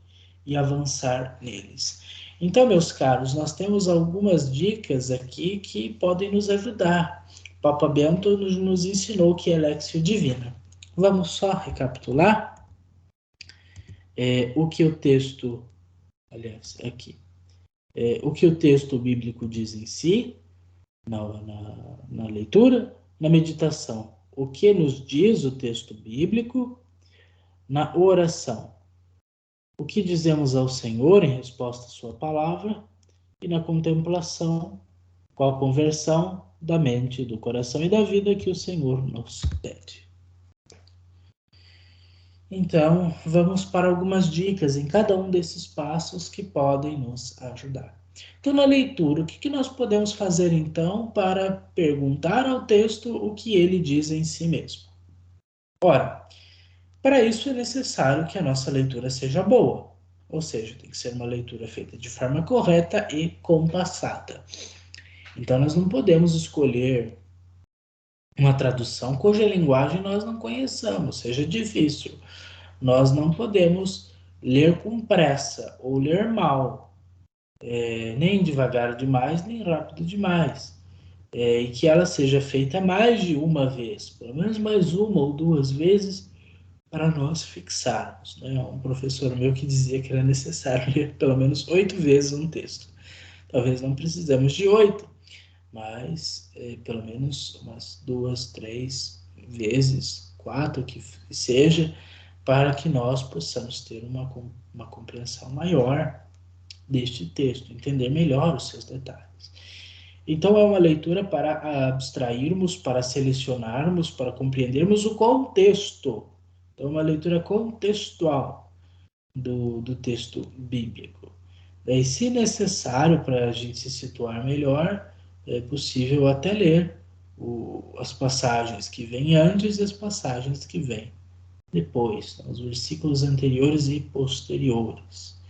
e avançar neles. Então, meus caros, nós temos algumas dicas aqui que podem nos ajudar. O Papa Bento nos ensinou que é Lectio Divina. Vamos só recapitular o que o texto, aliás, aqui, o que o texto bíblico diz em si, na leitura, na meditação. O que nos diz o texto bíblico na oração. O que dizemos ao Senhor em resposta à sua palavra e na contemplação, com a conversão da mente, do coração e da vida que o Senhor nos pede. Então, vamos para algumas dicas em cada um desses passos que podem nos ajudar. Então, na leitura, o que nós podemos fazer então para perguntar ao texto o que ele diz em si mesmo? Ora, para isso é necessário que a nossa leitura seja boa, ou seja, tem que ser uma leitura feita de forma correta e compassada. Então, nós não podemos escolher uma tradução cuja linguagem nós não conheçamos, seja difícil. Nós não podemos ler com pressa ou ler mal, nem devagar demais, nem rápido demais. E que ela seja feita mais de uma vez, pelo menos mais uma ou duas vezes, para nós fixarmos. Né? Um professor meu que dizia que era necessário ler pelo menos 8 vezes um texto. Talvez não precisemos de 8, mas pelo menos umas 2, 3 vezes, 4 que seja, para que nós possamos ter uma compreensão maior deste texto, entender melhor os seus detalhes. Então, é uma leitura para abstrairmos, para selecionarmos, para compreendermos o contexto. Então, é uma leitura contextual do texto bíblico. Daí, se necessário, para a gente se situar melhor, é possível até ler as passagens que vêm antes e as passagens que vêm depois, os versículos anteriores e posteriores.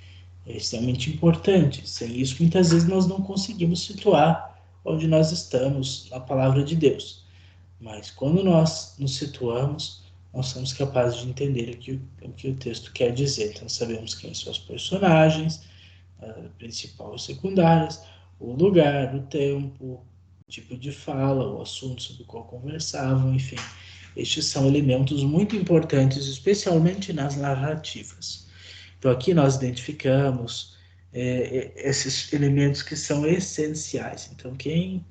É extremamente importante. Sem isso, muitas vezes nós não conseguimos situar onde nós estamos na palavra de Deus. Mas quando nós nos situamos, nós somos capazes de entender o que o texto quer dizer. Então, sabemos quem são os personagens, principais e secundárias, o lugar, o tempo, o tipo de fala, o assunto sobre o qual conversavam, enfim. Estes são elementos muito importantes, especialmente nas narrativas. Então, aqui nós identificamos esses elementos que são essenciais. Então, quem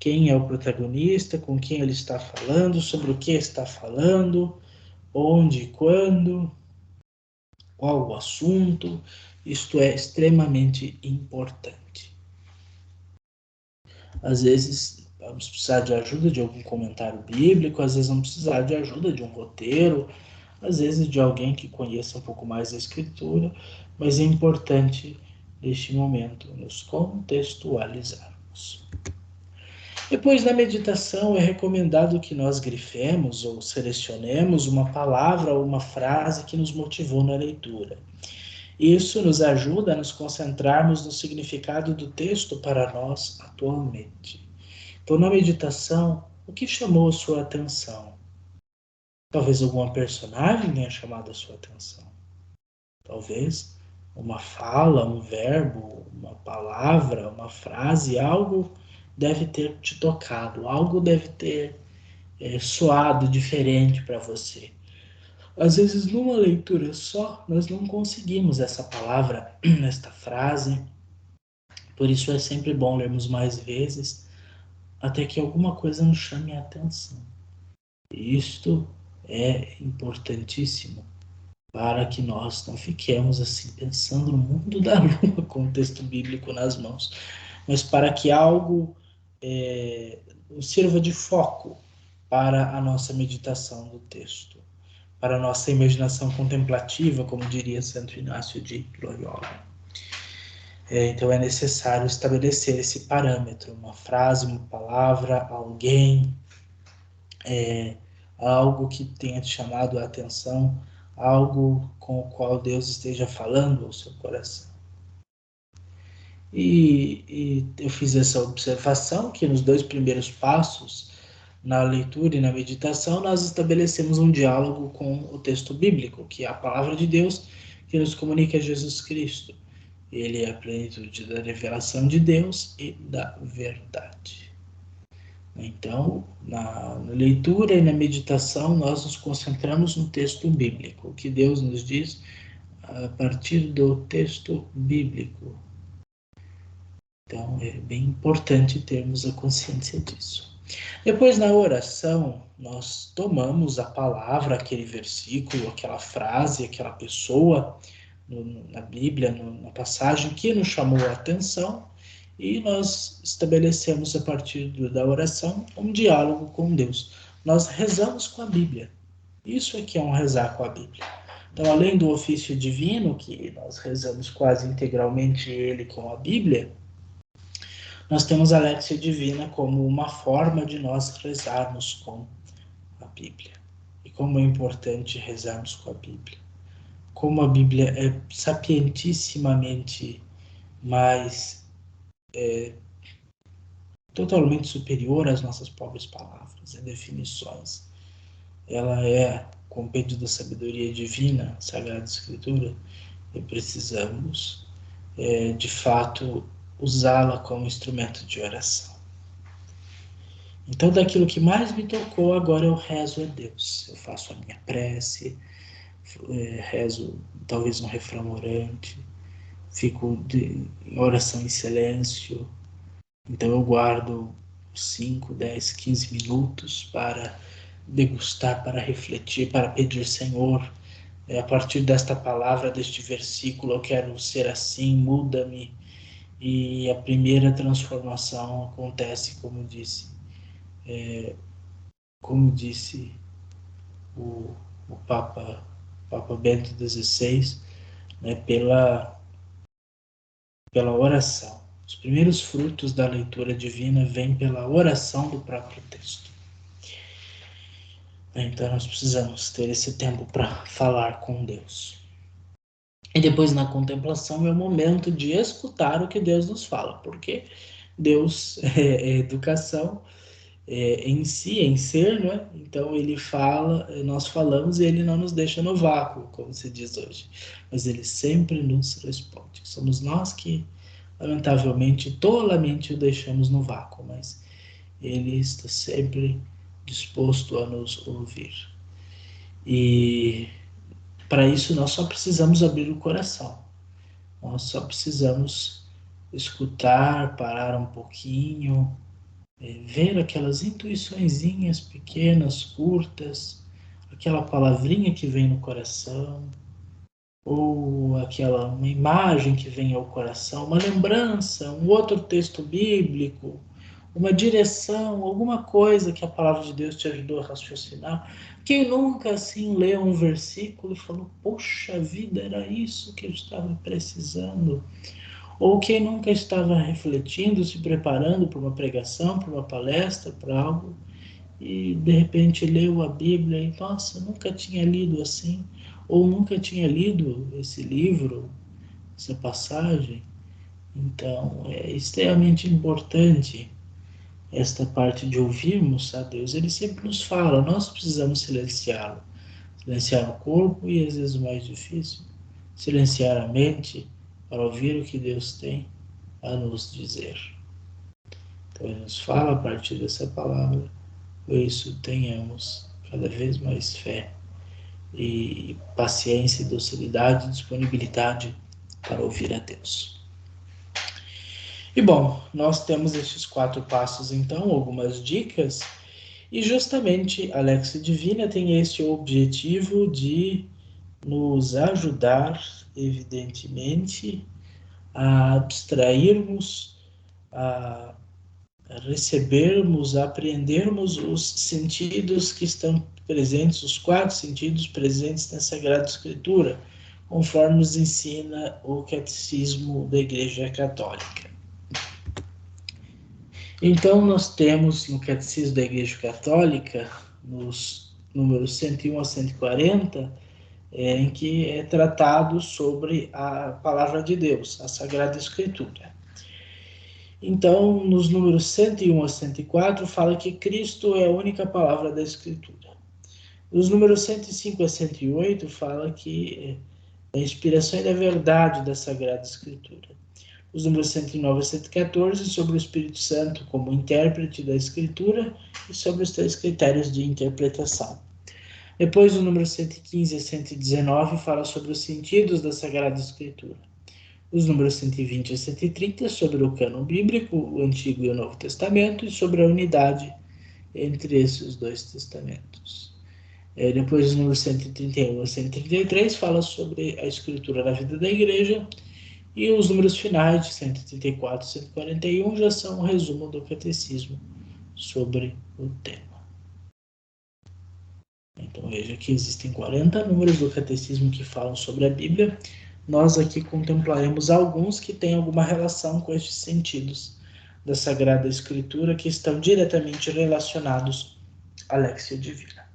quem é o protagonista, com quem ele está falando, sobre o que está falando, onde, quando, qual o assunto. Isto é extremamente importante. Às vezes vamos precisar de ajuda de algum comentário bíblico, às vezes vamos precisar de ajuda de um roteiro, às vezes de alguém que conheça um pouco mais a Escritura, mas é importante, neste momento, nos contextualizarmos. Depois da meditação, é recomendado que nós grifemos ou selecionemos uma palavra ou uma frase que nos motivou na leitura. Isso nos ajuda a nos concentrarmos no significado do texto para nós atualmente. Então, na meditação, o que chamou a sua atenção? Talvez alguma personagem tenha chamado a sua atenção. Talvez uma fala, um verbo, uma palavra, uma frase, algo deve ter te tocado, algo deve ter soado diferente para você. Às vezes, numa leitura só, nós não conseguimos essa palavra, esta frase, por isso é sempre bom lermos mais vezes, até que alguma coisa nos chame a atenção. E isto é importantíssimo para que nós não fiquemos assim pensando no mundo da lua com o texto bíblico nas mãos, mas para que algo sirva de foco para a nossa meditação do texto, para a nossa imaginação contemplativa, como diria Santo Inácio de Loyola. Então é necessário estabelecer esse parâmetro, uma frase, uma palavra, alguém, algo que tenha te chamado a atenção, algo com o qual Deus esteja falando ao seu coração. E eu fiz essa observação que nos 2 primeiros passos, na leitura e na meditação, nós estabelecemos um diálogo com o texto bíblico, que é a palavra de Deus, que nos comunica Jesus Cristo. Ele é a plenitude da revelação de Deus e da verdade. Então, na leitura e na meditação, nós nos concentramos no texto bíblico, o que Deus nos diz a partir do texto bíblico. Então, é bem importante termos a consciência disso. Depois, na oração, nós tomamos a palavra, aquele versículo, aquela frase, aquela pessoa na Bíblia, na passagem que nos chamou a atenção, e nós estabelecemos a partir da oração um diálogo com Deus. Nós rezamos com a Bíblia. Isso é que é um rezar com a Bíblia. Então, além do ofício divino, que nós rezamos quase integralmente ele com a Bíblia, nós temos a Léxia Divina como uma forma de nós rezarmos com a Bíblia. E como é importante rezarmos com a Bíblia. Como a Bíblia é sapientissimamente mais totalmente superior às nossas próprias palavras e definições. Ela é compêndio da sabedoria divina, Sagrada Escritura, e precisamos, de fato, usá-la como instrumento de oração. Então, daquilo que mais me tocou, agora eu rezo a Deus. Eu faço a minha prece, rezo talvez um refrão orante, fico em oração em silêncio. Então eu guardo 5, 10, 15 minutos para degustar, para refletir, para pedir, Senhor, a partir desta palavra, deste versículo, eu quero ser assim, muda-me. E a primeira transformação acontece, como disse o Papa Bento XVI, né, pela oração. Os primeiros frutos da leitura divina vêm pela oração do próprio texto. Então nós precisamos ter esse tempo para falar com Deus. E depois na contemplação é o momento de escutar o que Deus nos fala, porque Deus é educação em si, em ser, não é? Então ele fala, nós falamos e ele não nos deixa no vácuo, como se diz hoje, mas ele sempre nos responde. Somos nós que, lamentavelmente, tolamente o deixamos no vácuo, mas ele está sempre disposto a nos ouvir. E para isso nós só precisamos abrir o coração. Nós só precisamos escutar, parar um pouquinho ver aquelas intuiçõezinhas pequenas, curtas, aquela palavrinha que vem no coração, ou uma imagem que vem ao coração, uma lembrança, um outro texto bíblico, uma direção, alguma coisa que a palavra de Deus te ajudou a raciocinar. Quem nunca assim leu um versículo e falou: poxa vida, era isso que eu estava precisando? Ou quem nunca estava refletindo, se preparando para uma pregação, para uma palestra, para algo, e de repente leu a Bíblia e, nossa, nunca tinha lido assim, ou nunca tinha lido esse livro, essa passagem. Então, é extremamente importante esta parte de ouvirmos a Deus. Ele sempre nos fala, nós precisamos silenciá-lo. Silenciar o corpo e, às vezes, o mais difícil, silenciar a mente para ouvir o que Deus tem a nos dizer. Então, ele nos fala a partir dessa palavra, por isso tenhamos cada vez mais fé e paciência, docilidade, disponibilidade para ouvir a Deus. E bom, nós temos estes 4 passos então, algumas dicas, e justamente a Lexio Divina tem este objetivo de nos ajudar, evidentemente, a abstrairmos, a recebermos, a aprendermos os sentidos que estão presentes, os 4 sentidos presentes na Sagrada Escritura, conforme nos ensina o Catecismo da Igreja Católica. Então, nós temos no Catecismo da Igreja Católica, nos números 101 a 140, em que é tratado sobre a Palavra de Deus, a Sagrada Escritura. Então, nos números 101 a 104, fala que Cristo é a única palavra da Escritura. Nos números 105 a 108, fala que a inspiração e da verdade da Sagrada Escritura. Os números 109 a 114, sobre o Espírito Santo como intérprete da Escritura e sobre os 3 critérios de interpretação. Depois, o número 115 a 119 fala sobre os sentidos da Sagrada Escritura. Os números 120 a 130 sobre o cânon bíblico, o Antigo e o Novo Testamento, e sobre a unidade entre esses 2 testamentos. Depois, os números 131 a 133 fala sobre a Escritura na vida da Igreja, e os números finais, de 134 a 141, já são um resumo do Catecismo sobre o tema. Então veja que existem 40 números do Catecismo que falam sobre a Bíblia. Nós aqui contemplaremos alguns que têm alguma relação com estes sentidos da Sagrada Escritura, que estão diretamente relacionados à Lexio Divina.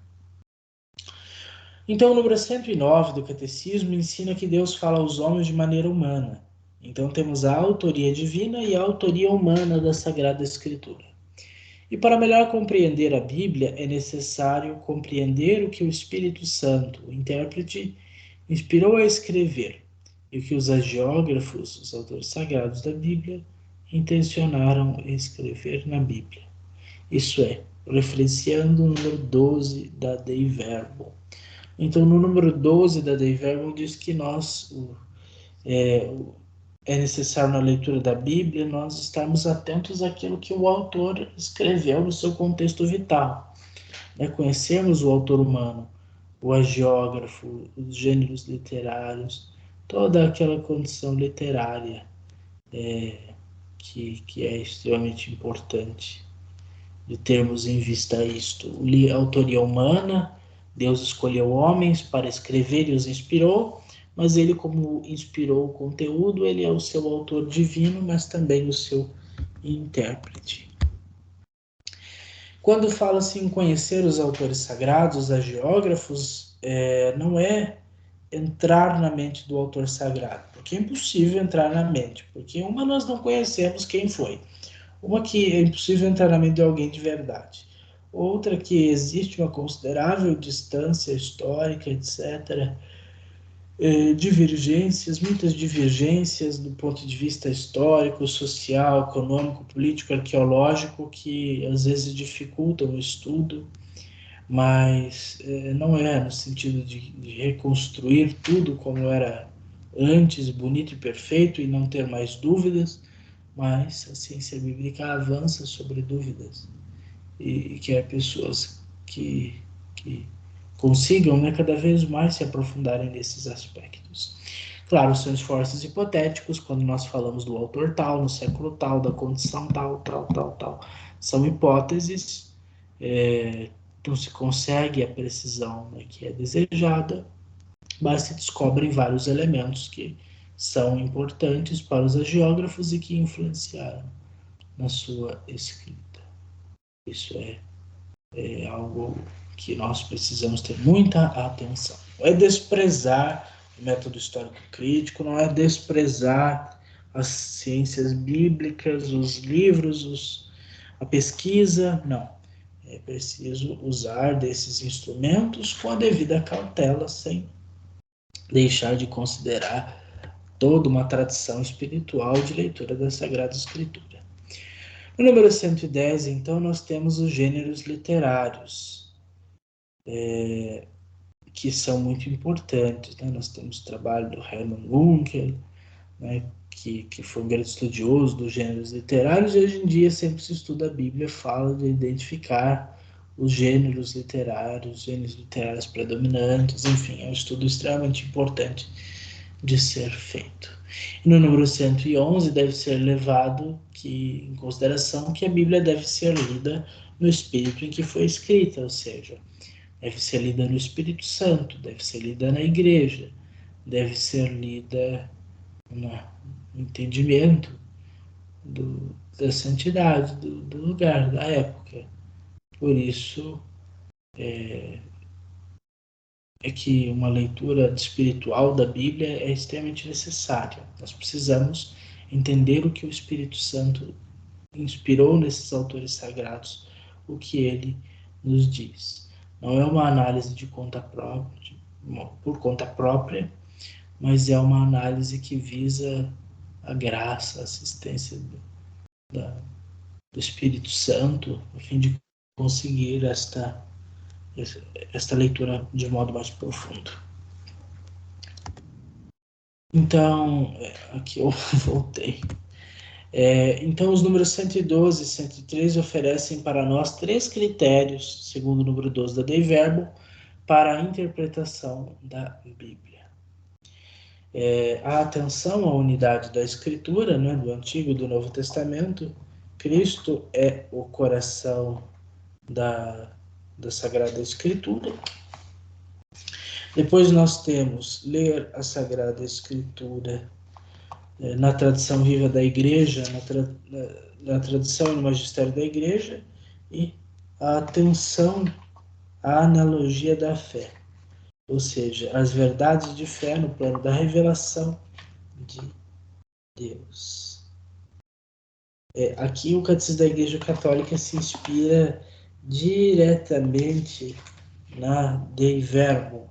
Então, o número 109 do Catecismo ensina que Deus fala aos homens de maneira humana. Então, temos a autoria divina e a autoria humana da Sagrada Escritura. E para melhor compreender a Bíblia, é necessário compreender o que o Espírito Santo, o intérprete, inspirou a escrever, e o que os hagiógrafos, os autores sagrados da Bíblia, intencionaram escrever na Bíblia. Isso é, referenciando o número 12 da Dei Verbum. Então, no número 12 da Dei Verbum diz que é necessário na leitura da Bíblia nós estarmos atentos àquilo que o autor escreveu no seu contexto vital. Conhecermos o autor humano, o hagiógrafo, os gêneros literários, toda aquela condição literária que é extremamente importante de termos em vista isto. A autoria humana, Deus escolheu homens para escrever e os inspirou, mas ele, como inspirou o conteúdo, ele é o seu autor divino, mas também o seu intérprete. Quando fala-se em conhecer os autores sagrados, os hagiógrafos, não é entrar na mente do autor sagrado, porque é impossível entrar na mente, porque uma nós não conhecemos quem foi, uma que é impossível entrar na mente de alguém de verdade, outra que existe uma considerável distância histórica, etc., divergências, muitas divergências do ponto de vista histórico, social, econômico, político, arqueológico, que às vezes dificultam o estudo, mas não é no sentido de reconstruir tudo como era antes, bonito e perfeito, e não ter mais dúvidas, mas a ciência bíblica avança sobre dúvidas e quer pessoas que consigam, né, cada vez mais se aprofundarem nesses aspectos. Claro, são esforços hipotéticos quando nós falamos do autor tal, no século tal, da condição tal, tal, tal, tal. São hipóteses, não se consegue a precisão, né, que é desejada, mas se descobrem vários elementos que são importantes para os hagiógrafos e que influenciaram na sua escrita. Isso é algo que nós precisamos ter muita atenção. Não é desprezar o método histórico crítico, não é desprezar as ciências bíblicas, os livros, a pesquisa, não. É preciso usar desses instrumentos com a devida cautela, sem deixar de considerar toda uma tradição espiritual de leitura da Sagrada Escritura. No número 110, então, nós temos os gêneros literários, que são muito importantes, né? Nós temos o trabalho do Hermann Gunkel, né? que foi um grande estudioso dos gêneros literários, e hoje em dia sempre se estuda a Bíblia, fala de identificar os gêneros literários predominantes, enfim, é um estudo extremamente importante de ser feito. E no número 111 deve ser levado em consideração que a Bíblia deve ser lida no espírito em que foi escrita, ou seja, deve ser lida no Espírito Santo, deve ser lida na igreja, deve ser lida no entendimento da santidade do lugar, da época. Por isso é que uma leitura espiritual da Bíblia é extremamente necessária. Nós precisamos entender o que o Espírito Santo inspirou nesses autores sagrados, o que ele nos diz. Não é uma análise de conta própria, por conta própria, mas é uma análise que visa a graça, a assistência do Espírito Santo, a fim de conseguir esta leitura de modo mais profundo. Então, aqui eu voltei. Então, os números 112 e 113 oferecem para nós 3 critérios, segundo o número 12 da Dei Verbum, para a interpretação da Bíblia. A atenção à unidade da Escritura, né, do Antigo e do Novo Testamento. Cristo é o coração da Sagrada Escritura. Depois nós temos ler a Sagrada Escritura na tradição viva da Igreja, na tradição e no magistério da Igreja, e a atenção à analogia da fé, ou seja, as verdades de fé no plano da revelação de Deus. Aqui o Catecismo da Igreja Católica se inspira diretamente na Dei Verbum,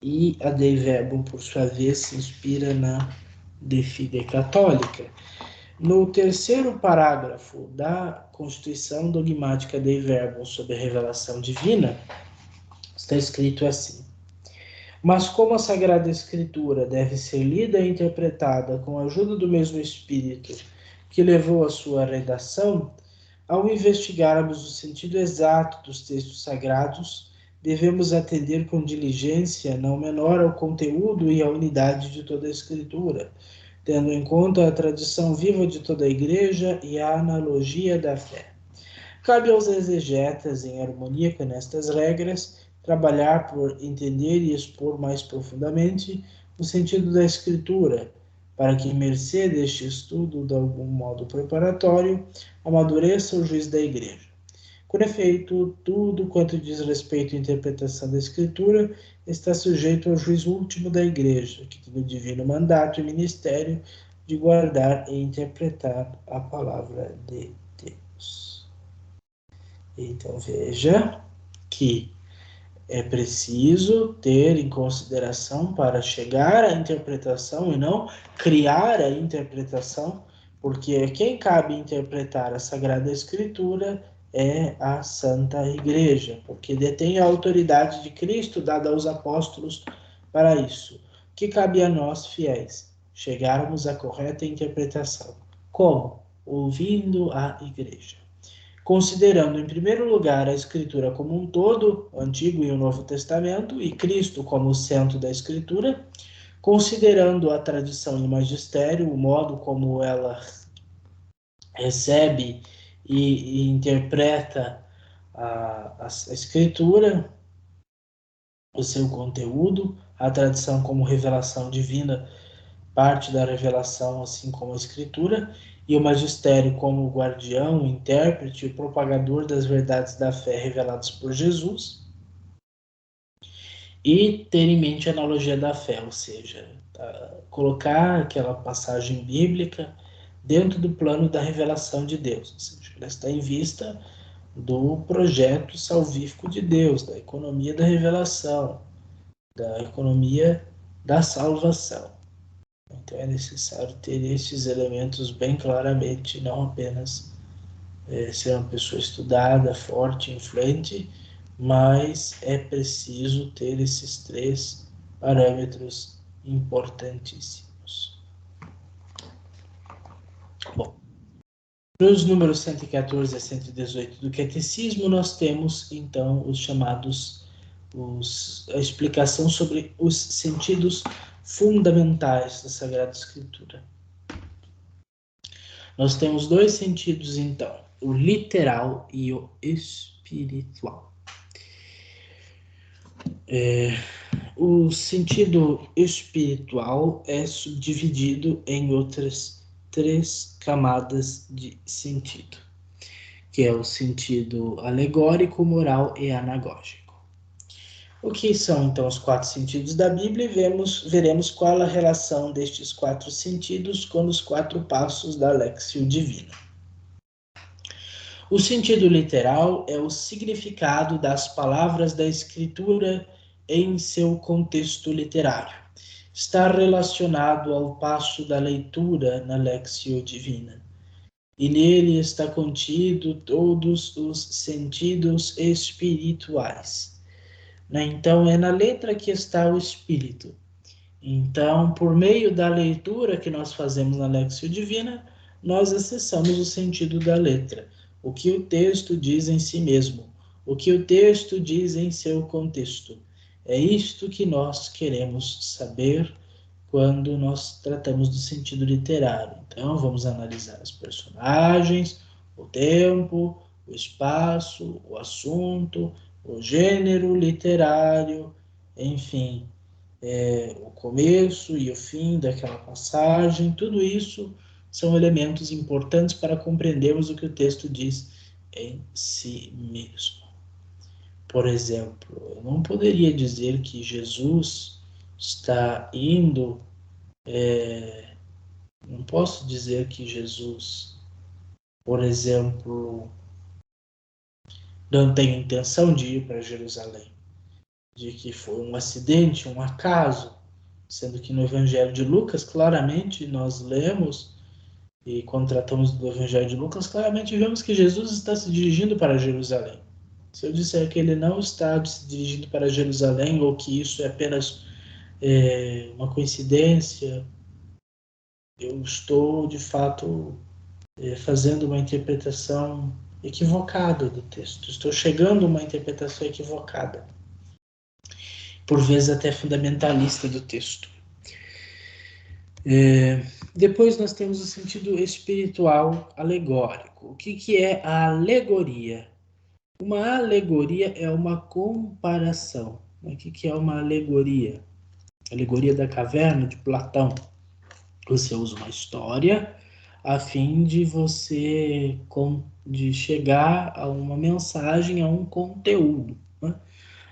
e a Dei Verbum, por sua vez, se inspira na De Fide Católica. No terceiro parágrafo da Constituição Dogmática Dei Verbum sobre a revelação divina, está escrito assim: mas como a Sagrada Escritura deve ser lida e interpretada com a ajuda do mesmo Espírito que levou à sua redação, ao investigarmos o sentido exato dos textos sagrados, devemos atender com diligência não menor ao conteúdo e à unidade de toda a Escritura, tendo em conta a tradição viva de toda a Igreja e a analogia da fé. Cabe aos exegetas, em harmonia com estas regras, trabalhar por entender e expor mais profundamente o sentido da Escritura, para que, em mercê deste estudo, de algum modo preparatório, amadureça o juiz da Igreja. Com efeito, tudo quanto diz respeito à interpretação da Escritura está sujeito ao juiz último da Igreja, que tem o divino mandato e ministério de guardar e interpretar a palavra de Deus. Então, veja que é preciso ter em consideração para chegar à interpretação e não criar a interpretação, porque quem cabe interpretar a Sagrada Escritura é a Santa Igreja, porque detém a autoridade de Cristo dada aos apóstolos para isso. O que cabe a nós, fiéis? chegarmos à correta interpretação. Como? Ouvindo a igreja. Considerando, em primeiro lugar, a Escritura como um todo, o Antigo e o Novo Testamento, e Cristo como o centro da Escritura, considerando a tradição e o magistério, o modo como ela recebe e interpreta a Escritura, o seu conteúdo, a tradição como revelação divina, parte da revelação, assim como a Escritura, e o magistério como guardião, intérprete e propagador das verdades da fé reveladas por Jesus, e ter em mente a analogia da fé, ou seja, colocar aquela passagem bíblica dentro do plano da revelação de Deus, ou seja, ela está em vista do projeto salvífico de Deus, da economia da revelação, da economia da salvação. Então é necessário ter esses elementos bem claramente, não apenas ser uma pessoa estudada, forte, influente, mas é preciso ter esses 3 parâmetros importantíssimos. Bom, nos números 114 a 118 do Catecismo, nós temos, então, os chamados, a explicação sobre os sentidos fundamentais da Sagrada Escritura. Nós temos 2 sentidos, então, o literal e o espiritual. O sentido espiritual é subdividido em outras 3 camadas de sentido, que é o sentido alegórico, moral e anagógico. O que são, então, os 4 sentidos da Bíblia? E veremos qual a relação destes 4 sentidos com os 4 passos da Lexio Divina. O sentido literal é o significado das palavras da Escritura em seu contexto literário. Está relacionado ao passo da leitura na Lexio Divina. E nele está contido todos os sentidos espirituais. Então, é na letra que está o espírito. Então, por meio da leitura que nós fazemos na Lexio Divina, nós acessamos o sentido da letra. O que o texto diz em si mesmo, o que o texto diz em seu contexto. É isto que nós queremos saber quando nós tratamos do sentido literário. Então, vamos analisar os personagens, o tempo, o espaço, o assunto, o gênero literário, enfim, o começo e o fim daquela passagem, tudo isso são elementos importantes para compreendermos o que o texto diz em si mesmo. Por exemplo, eu não poderia dizer que Jesus está indo, não posso dizer que Jesus, por exemplo, não tem intenção de ir para Jerusalém, de que foi um acidente, um acaso, sendo que no Evangelho de Lucas, claramente, nós lemos, e quando tratamos do Evangelho de Lucas, claramente vemos que Jesus está se dirigindo para Jerusalém. Se eu disser que ele não está se dirigindo para Jerusalém, ou que isso é apenas uma coincidência, eu estou, de fato, fazendo uma interpretação equivocada do texto. Estou chegando a uma interpretação equivocada, por vezes até fundamentalista do texto. Depois nós temos o sentido espiritual alegórico. O que é a alegoria? Uma alegoria é uma comparação. O que é uma alegoria? Alegoria da caverna de Platão. Você usa uma história a fim de você de chegar a uma mensagem, a um conteúdo, né?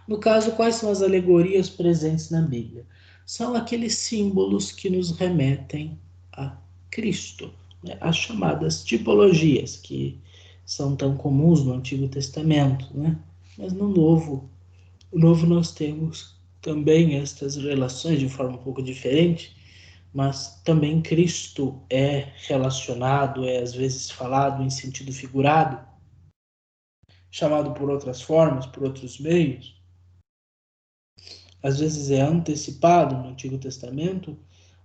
No caso, quais são as alegorias presentes na Bíblia? São aqueles símbolos que nos remetem a Cristo, né? As chamadas tipologias, que são tão comuns no Antigo Testamento, né? Mas no Novo nós temos também estas relações de forma um pouco diferente, mas também Cristo é relacionado, é às vezes falado em sentido figurado, chamado por outras formas, por outros meios. Às vezes é antecipado no Antigo Testamento,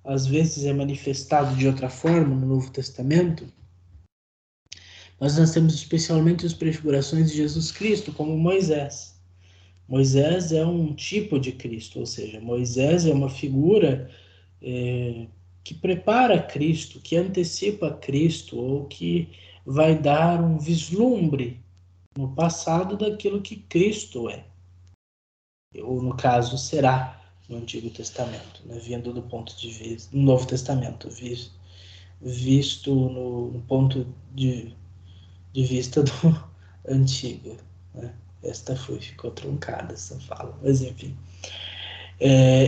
às vezes é manifestado de outra forma no Novo Testamento, mas nós temos especialmente as prefigurações de Jesus Cristo, como Moisés. Moisés é um tipo de Cristo, ou seja, Moisés é uma figura que prepara Cristo, que antecipa Cristo, ou que vai dar um vislumbre no passado daquilo que Cristo é, ou no caso será no Antigo Testamento, né? Vindo do ponto de vista, no Novo Testamento, visto no ponto de vista do Antigo, né? Ficou truncada essa fala, mas enfim.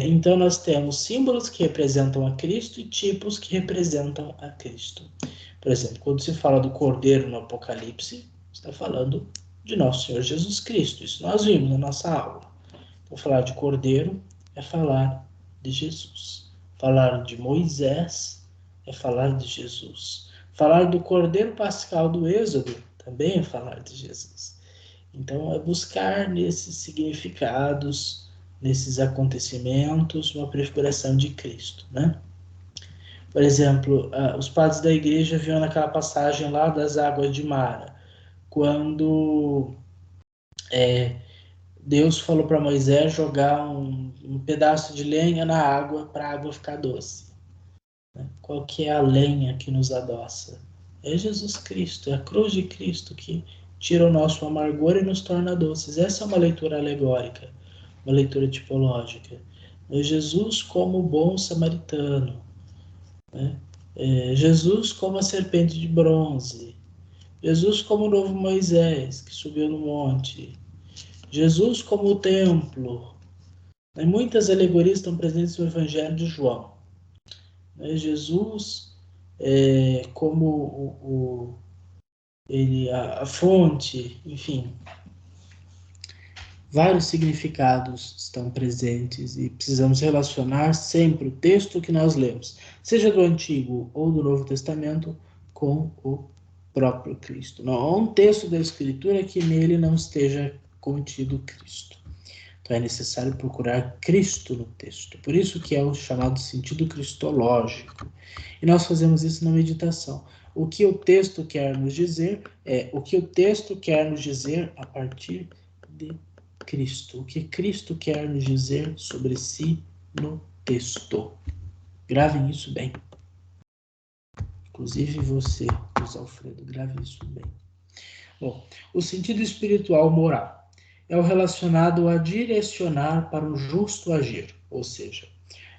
Então nós temos símbolos que representam a Cristo e tipos que representam a Cristo. Por exemplo, quando se fala do Cordeiro no Apocalipse, está falando de nosso Senhor Jesus Cristo. Isso nós vimos na nossa aula. Então, falar de Cordeiro é falar de Jesus. Falar de Moisés é falar de Jesus. Falar do Cordeiro Pascal do Êxodo também é falar de Jesus. Então, é buscar nesses significados, nesses acontecimentos, uma prefiguração de Cristo, né? Por exemplo, os padres da igreja viam naquela passagem lá das águas de Mara, quando Deus falou para Moisés jogar um pedaço de lenha na água para a água ficar doce. Qual que é a lenha que nos adoça? É Jesus Cristo, é a cruz de Cristo que tira o nosso amargor e nos torna doces. Essa é uma leitura alegórica, uma leitura tipológica. É Jesus como o bom samaritano, né? Jesus como a serpente de bronze, Jesus como o novo Moisés que subiu no monte, Jesus como o templo. Muitas alegorias estão presentes no Evangelho de João. Jesus como a fonte, enfim, vários significados estão presentes e precisamos relacionar sempre o texto que nós lemos, seja do Antigo ou do Novo Testamento, com o próprio Cristo. Não há um texto da Escritura que nele não esteja contido Cristo. Então é necessário procurar Cristo no texto. Por isso que é o chamado sentido cristológico. E nós fazemos isso na meditação. O que o texto quer nos dizer é o que o texto quer nos dizer a partir de Cristo. O que Cristo quer nos dizer sobre si no texto. Gravem isso bem. Inclusive você, Luiz Alfredo, grave isso bem. Bom, o sentido espiritual moral é o relacionado a direcionar para o justo agir, ou seja,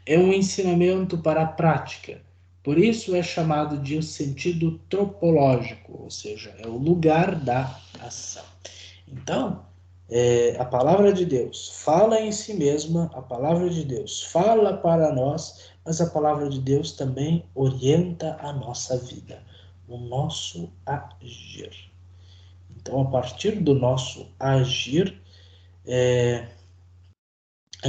é um ensinamento para a prática. Por isso é chamado de sentido tropológico, ou seja, é o lugar da ação. Então, a palavra de Deus fala em si mesma, a palavra de Deus fala para nós, mas a palavra de Deus também orienta a nossa vida, o nosso agir. Então, a partir do nosso agir, é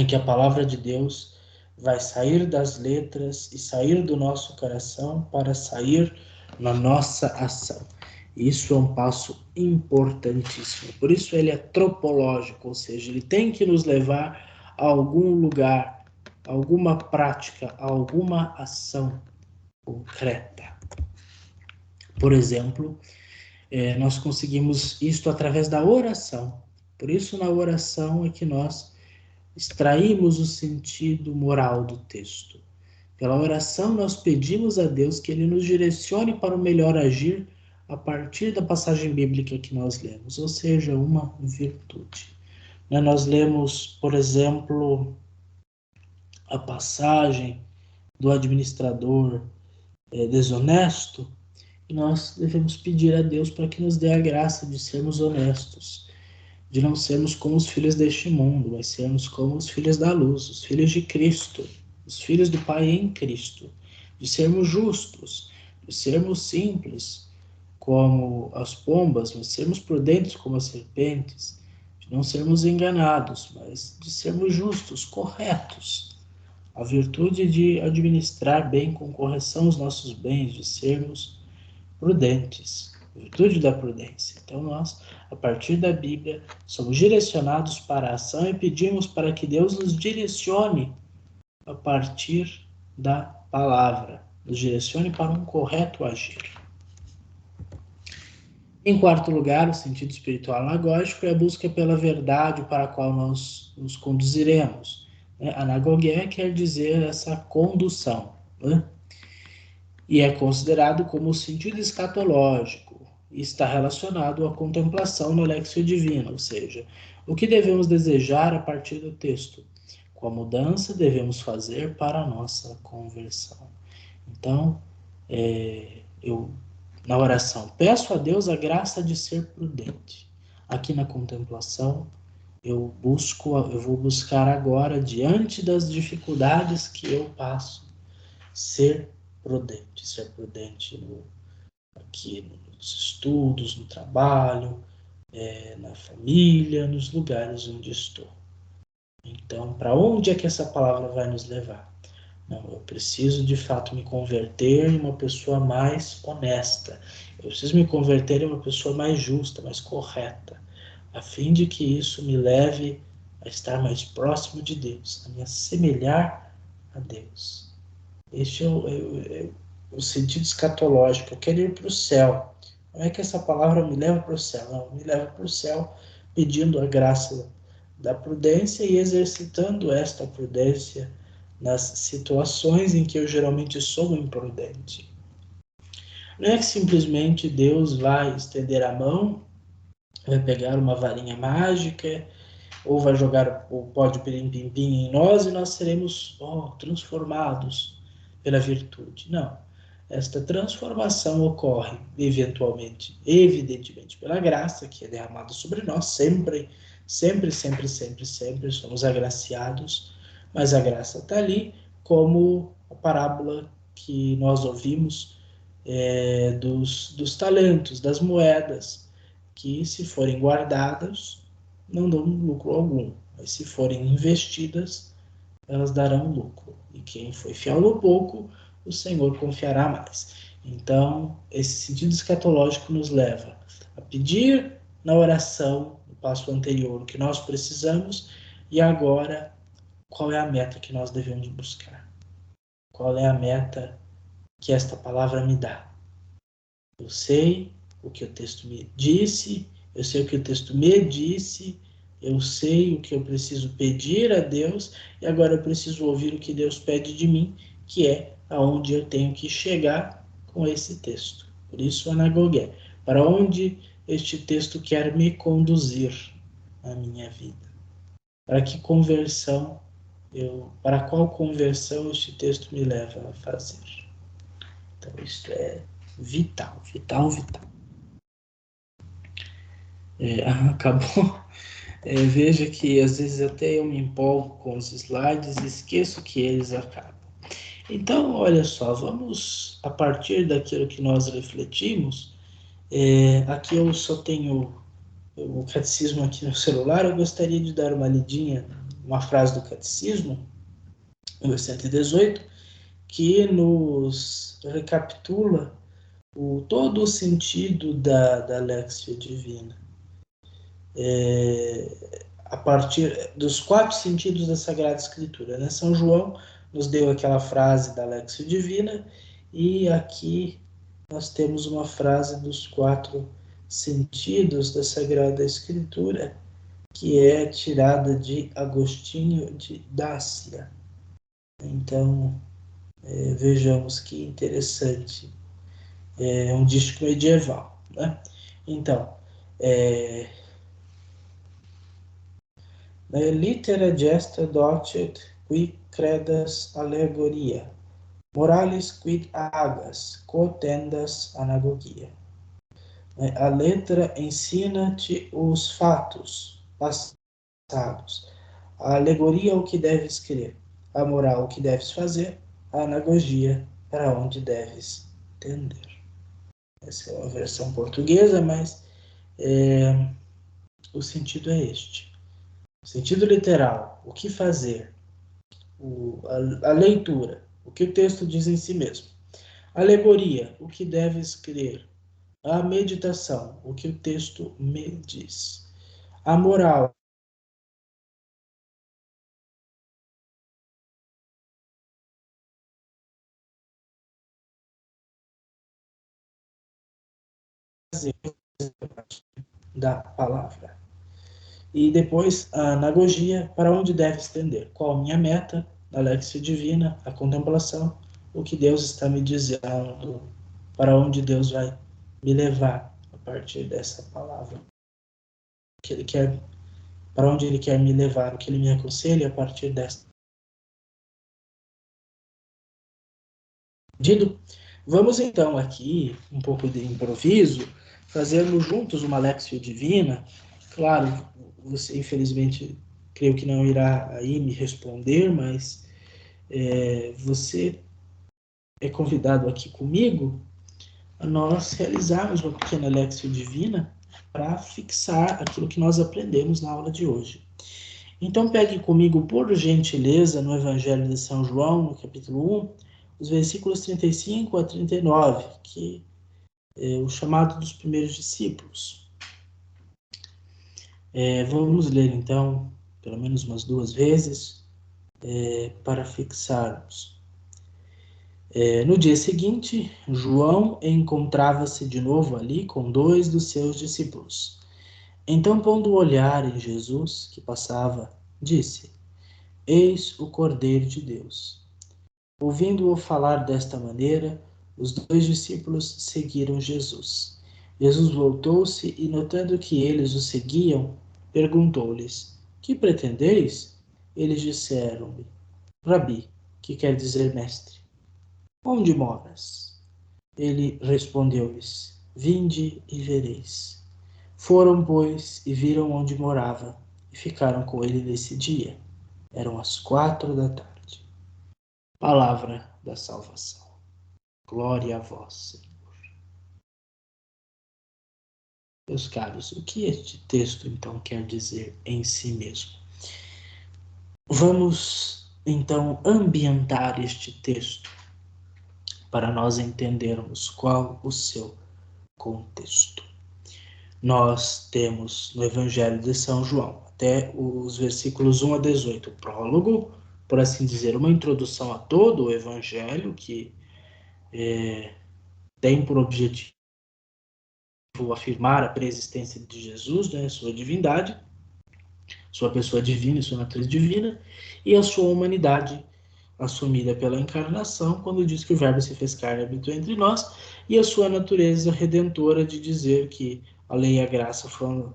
que a palavra de Deus vai sair das letras e sair do nosso coração para sair na nossa ação. Isso é um passo importantíssimo. Por isso ele é tropológico, ou seja, ele tem que nos levar a algum lugar, a alguma prática, a alguma ação concreta. Por exemplo, nós conseguimos isto através da oração. Por isso, na oração é que nós extraímos o sentido moral do texto. Pela oração, nós pedimos a Deus que Ele nos direcione para o melhor agir a partir da passagem bíblica que nós lemos, ou seja, uma virtude. Nós lemos, por exemplo, a passagem do administrador desonesto, e nós devemos pedir a Deus para que nos dê a graça de sermos honestos, de não sermos como os filhos deste mundo, mas sermos como os filhos da luz, os filhos de Cristo, os filhos do Pai em Cristo, de sermos justos, de sermos simples como as pombas, mas sermos prudentes como as serpentes, de não sermos enganados, mas de sermos justos, corretos. A virtude de administrar bem com correção os nossos bens, de sermos prudentes, a virtude da prudência. Então nós, a partir da Bíblia, somos direcionados para a ação e pedimos para que Deus nos direcione a partir da palavra, nos direcione para um correto agir. Em quarto lugar, o sentido espiritual anagógico é a busca pela verdade para a qual nós nos conduziremos. Anagogé quer dizer essa condução, né? E é considerado como o sentido escatológico e está relacionado à contemplação no Lexio Divina, ou seja, o que devemos desejar a partir do texto, qual mudança devemos fazer para a nossa conversão. Então, eu, na oração, peço a Deus a graça de ser prudente. Aqui na contemplação, eu vou buscar agora, diante das dificuldades que eu passo, ser prudente aqui nos estudos, no trabalho, na família, nos lugares onde estou. Então, para onde é que essa palavra vai nos levar? Não, eu preciso de fato me converter em uma pessoa mais honesta. Eu preciso me converter em uma pessoa mais justa, mais correta, a fim de que isso me leve a estar mais próximo de Deus, a me assemelhar a Deus. Este é o sentido escatológico. Eu quero ir para o céu. Não é que essa palavra me leva para o céu, não. Me leva para o céu pedindo a graça da prudência e exercitando esta prudência nas situações em que eu geralmente sou imprudente. Não é que simplesmente Deus vai estender a mão, vai pegar uma varinha mágica, ou vai jogar o pó de pirim-pim-pim em nós e nós seremos transformados pela virtude. Não. Esta transformação ocorre eventualmente, evidentemente, pela graça que é derramada sobre nós, sempre, sempre, sempre, sempre, sempre somos agraciados, mas a graça está ali, como a parábola que nós ouvimos dos talentos, das moedas, que se forem guardadas, não dão lucro algum, mas se forem investidas, elas darão lucro. E quem foi fiel no pouco, o Senhor confiará mais. Então, esse sentido escatológico nos leva a pedir na oração, no passo anterior, o que nós precisamos, e agora, qual é a meta que nós devemos buscar? Qual é a meta que esta palavra me dá? Eu sei o que o texto me disse, eu sei o que o texto me disse, eu sei o que eu preciso pedir a Deus, e agora eu preciso ouvir o que Deus pede de mim, que é aonde eu tenho que chegar com esse texto. Por isso, anagogé. Para onde este texto quer me conduzir na minha vida? Para que conversão para qual conversão este texto me leva a fazer? Então, isto é vital, vital, vital. Acabou. Veja que às vezes até eu me empolgo com os slides e esqueço que eles acabam. Então, olha só, vamos a partir daquilo que nós refletimos. Aqui eu só tenho o catecismo aqui no celular. Eu gostaria de dar uma lidinha, uma frase do catecismo, número 118, que nos recapitula todo o sentido da Lexio Divina. A partir dos 4 sentidos da Sagrada Escritura, né? São João nos deu aquela frase da Lexio Divina, e aqui nós temos uma frase dos 4 sentidos da Sagrada Escritura, que é tirada de Agostinho de Dácia. Então, vejamos que interessante. É um dístico medieval, né? Então, litera gesta docet qui credas allegoria, moralis quid agas, quo tendas anagogia. A letra ensina-te os fatos passados, a alegoria o que deves crer, a moral o que deves fazer, a anagogia para onde deves tender. Essa é uma versão portuguesa, mas o sentido é este. O sentido literal, o que fazer, a leitura, o que o texto diz em si mesmo. A alegoria, o que deves crer. A meditação, o que o texto me diz. A moral, fazer da palavra. E depois a anagogia, para onde deve estender. Qual a minha meta? A Lexio Divina, a contemplação, o que Deus está me dizendo, para onde Deus vai me levar a partir dessa palavra. Que Ele quer, para onde Ele quer me levar, o que Ele me aconselha a partir dessa. Vamos então aqui, um pouco de improviso, fazermos juntos uma Lexio Divina. Claro, você infelizmente creio que não irá aí me responder, mas você é convidado aqui comigo a nós realizarmos uma pequena Lexio Divina para fixar aquilo que nós aprendemos na aula de hoje. Então pegue comigo, por gentileza, no Evangelho de São João, no capítulo 1, os versículos 35 a 39, que é o chamado dos primeiros discípulos. Vamos ler então, pelo menos umas 2 vezes, para fixarmos. No dia seguinte, João encontrava-se de novo ali com 2 dos seus discípulos. Então, pondo o olhar em Jesus, que passava, disse: Eis o Cordeiro de Deus. Ouvindo-o falar desta maneira, os 2 discípulos seguiram Jesus. Jesus voltou-se e, notando que eles o seguiam, perguntou-lhes: Que pretendeis? Eles disseram-lhe: Rabi, que quer dizer mestre, onde moras? Ele respondeu-lhes: Vinde e vereis. Foram, pois, e viram onde morava, e ficaram com ele nesse dia. Eram as 4 da tarde. Palavra da salvação. Glória a vós, Senhor. Meus caros, o que este texto então quer dizer em si mesmo? Vamos então ambientar este texto para nós entendermos qual o seu contexto. Nós temos no Evangelho de São João, até os versículos 1 a 18, o prólogo, por assim dizer, uma introdução a todo o Evangelho, que tem por objetivo afirmar a preexistência de Jesus, né, sua divindade, sua pessoa divina e sua natureza divina, e a sua humanidade assumida pela encarnação, quando diz que o Verbo se fez carne e habitou entre nós, e a sua natureza redentora de dizer que a lei e a graça foram,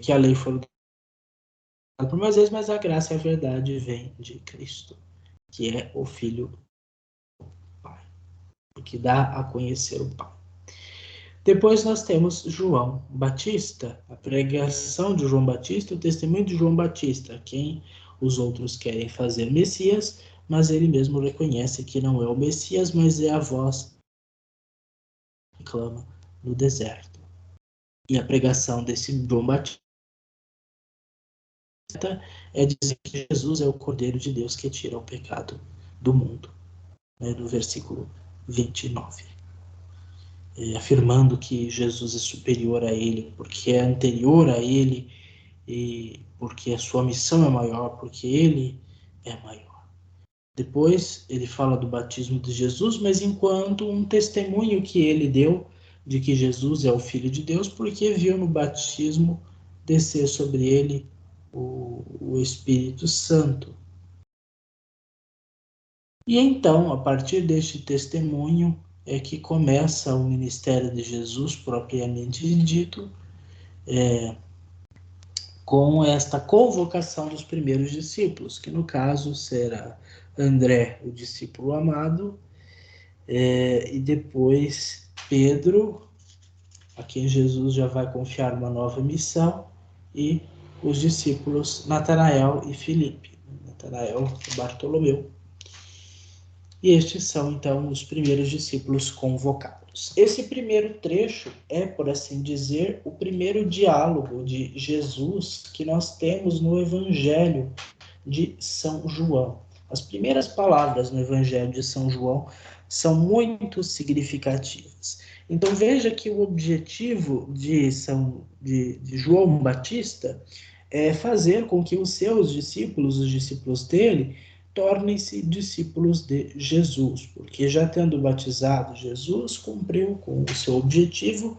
que a lei foram dadas por Moisés, mas a graça e a verdade vêm de Cristo, que é o Filho do Pai, que dá a conhecer o Pai. Depois nós temos João Batista, a pregação de João Batista, o testemunho de João Batista, quem os outros querem fazer Messias, mas ele mesmo reconhece que não é o Messias, mas é a voz que clama no deserto. E a pregação desse João Batista é dizer que Jesus é o Cordeiro de Deus que tira o pecado do mundo, né, no versículo 29. Afirmando que Jesus é superior a ele, porque é anterior a ele, e porque a sua missão é maior, porque ele é maior. Depois ele fala do batismo de Jesus, mas enquanto um testemunho que ele deu de que Jesus é o Filho de Deus, porque viu no batismo descer sobre ele o Espírito Santo. E então, a partir deste testemunho, é que começa o ministério de Jesus, propriamente dito, com esta convocação dos primeiros discípulos, que no caso será André, o discípulo amado, e depois Pedro, a quem Jesus já vai confiar uma nova missão, e os discípulos Natanael e Filipe, Natanael e Bartolomeu. E estes são, então, os primeiros discípulos convocados. Esse primeiro trecho é, por assim dizer, o primeiro diálogo de Jesus que nós temos no Evangelho de São João. As primeiras palavras no Evangelho de São João são muito significativas. Então veja que o objetivo de João Batista é fazer com que os seus discípulos, os discípulos dele, tornem-se discípulos de Jesus, porque já tendo batizado Jesus, cumpriu com o seu objetivo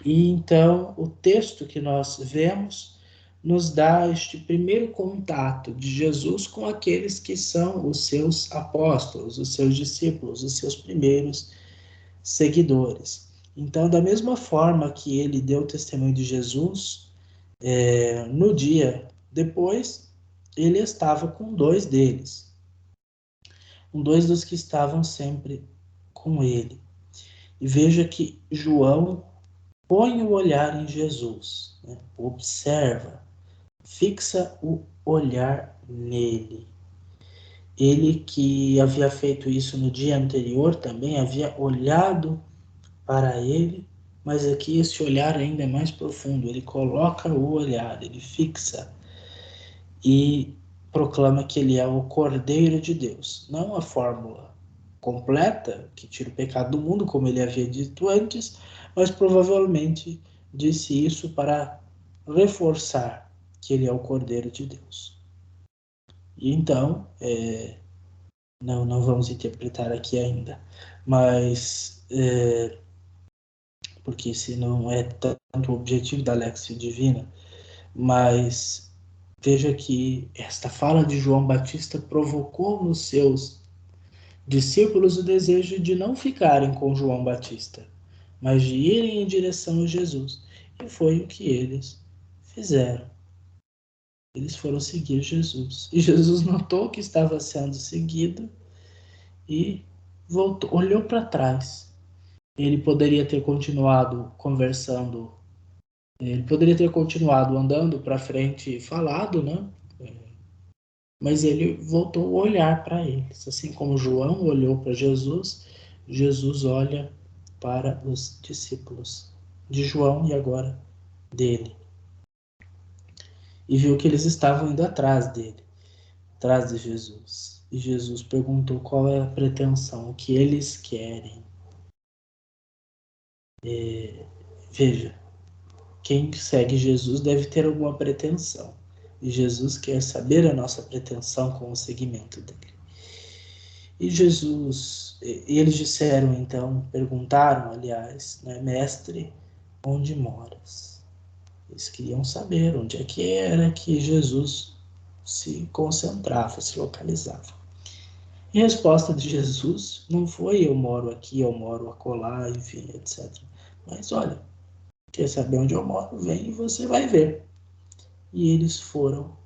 E então o texto que nós vemos nos dá este primeiro contato de Jesus com aqueles que são os seus apóstolos, os seus discípulos, os seus primeiros seguidores. Então, da mesma forma que ele deu testemunho de Jesus, no dia depois, ele estava com dois deles, com dois dos que estavam sempre com ele. E veja que João põe o olhar em Jesus, né? Observa, fixa o olhar nele. Ele que havia feito isso no dia anterior também havia olhado para ele, mas aqui esse olhar ainda é mais profundo. Ele coloca o olhar, ele fixa e proclama que ele é o Cordeiro de Deus. Não a fórmula completa que tira o pecado do mundo, como ele havia dito antes, mas provavelmente disse isso para reforçar que ele é o Cordeiro de Deus. E então, não vamos interpretar aqui ainda, mas porque esse não é tanto o objetivo da Lexio Divina, mas veja que esta fala de João Batista provocou nos seus discípulos o desejo de não ficarem com João Batista, mas de irem em direção a Jesus. E foi o que eles fizeram. Eles foram seguir Jesus. E Jesus notou que estava sendo seguido e voltou, olhou para trás. Ele poderia ter continuado conversando, ele poderia ter continuado andando para frente e falado, né? Mas ele voltou a olhar para eles. Assim como João olhou para Jesus, Jesus olha para os discípulos de João e agora dele. E viu que eles estavam indo atrás dele, atrás de Jesus. E Jesus perguntou qual é a pretensão, o que eles querem. Veja, quem segue Jesus deve ter alguma pretensão. E Jesus quer saber a nossa pretensão com o seguimento dele. E Jesus, e eles disseram então, perguntaram, aliás, né, mestre, onde moras? Eles queriam saber onde é que era que Jesus se concentrava, se localizava. E a resposta de Jesus não foi eu moro aqui, eu moro acolá, enfim, etc. Mas olha, quer saber onde eu moro? Vem e você vai ver. E eles foram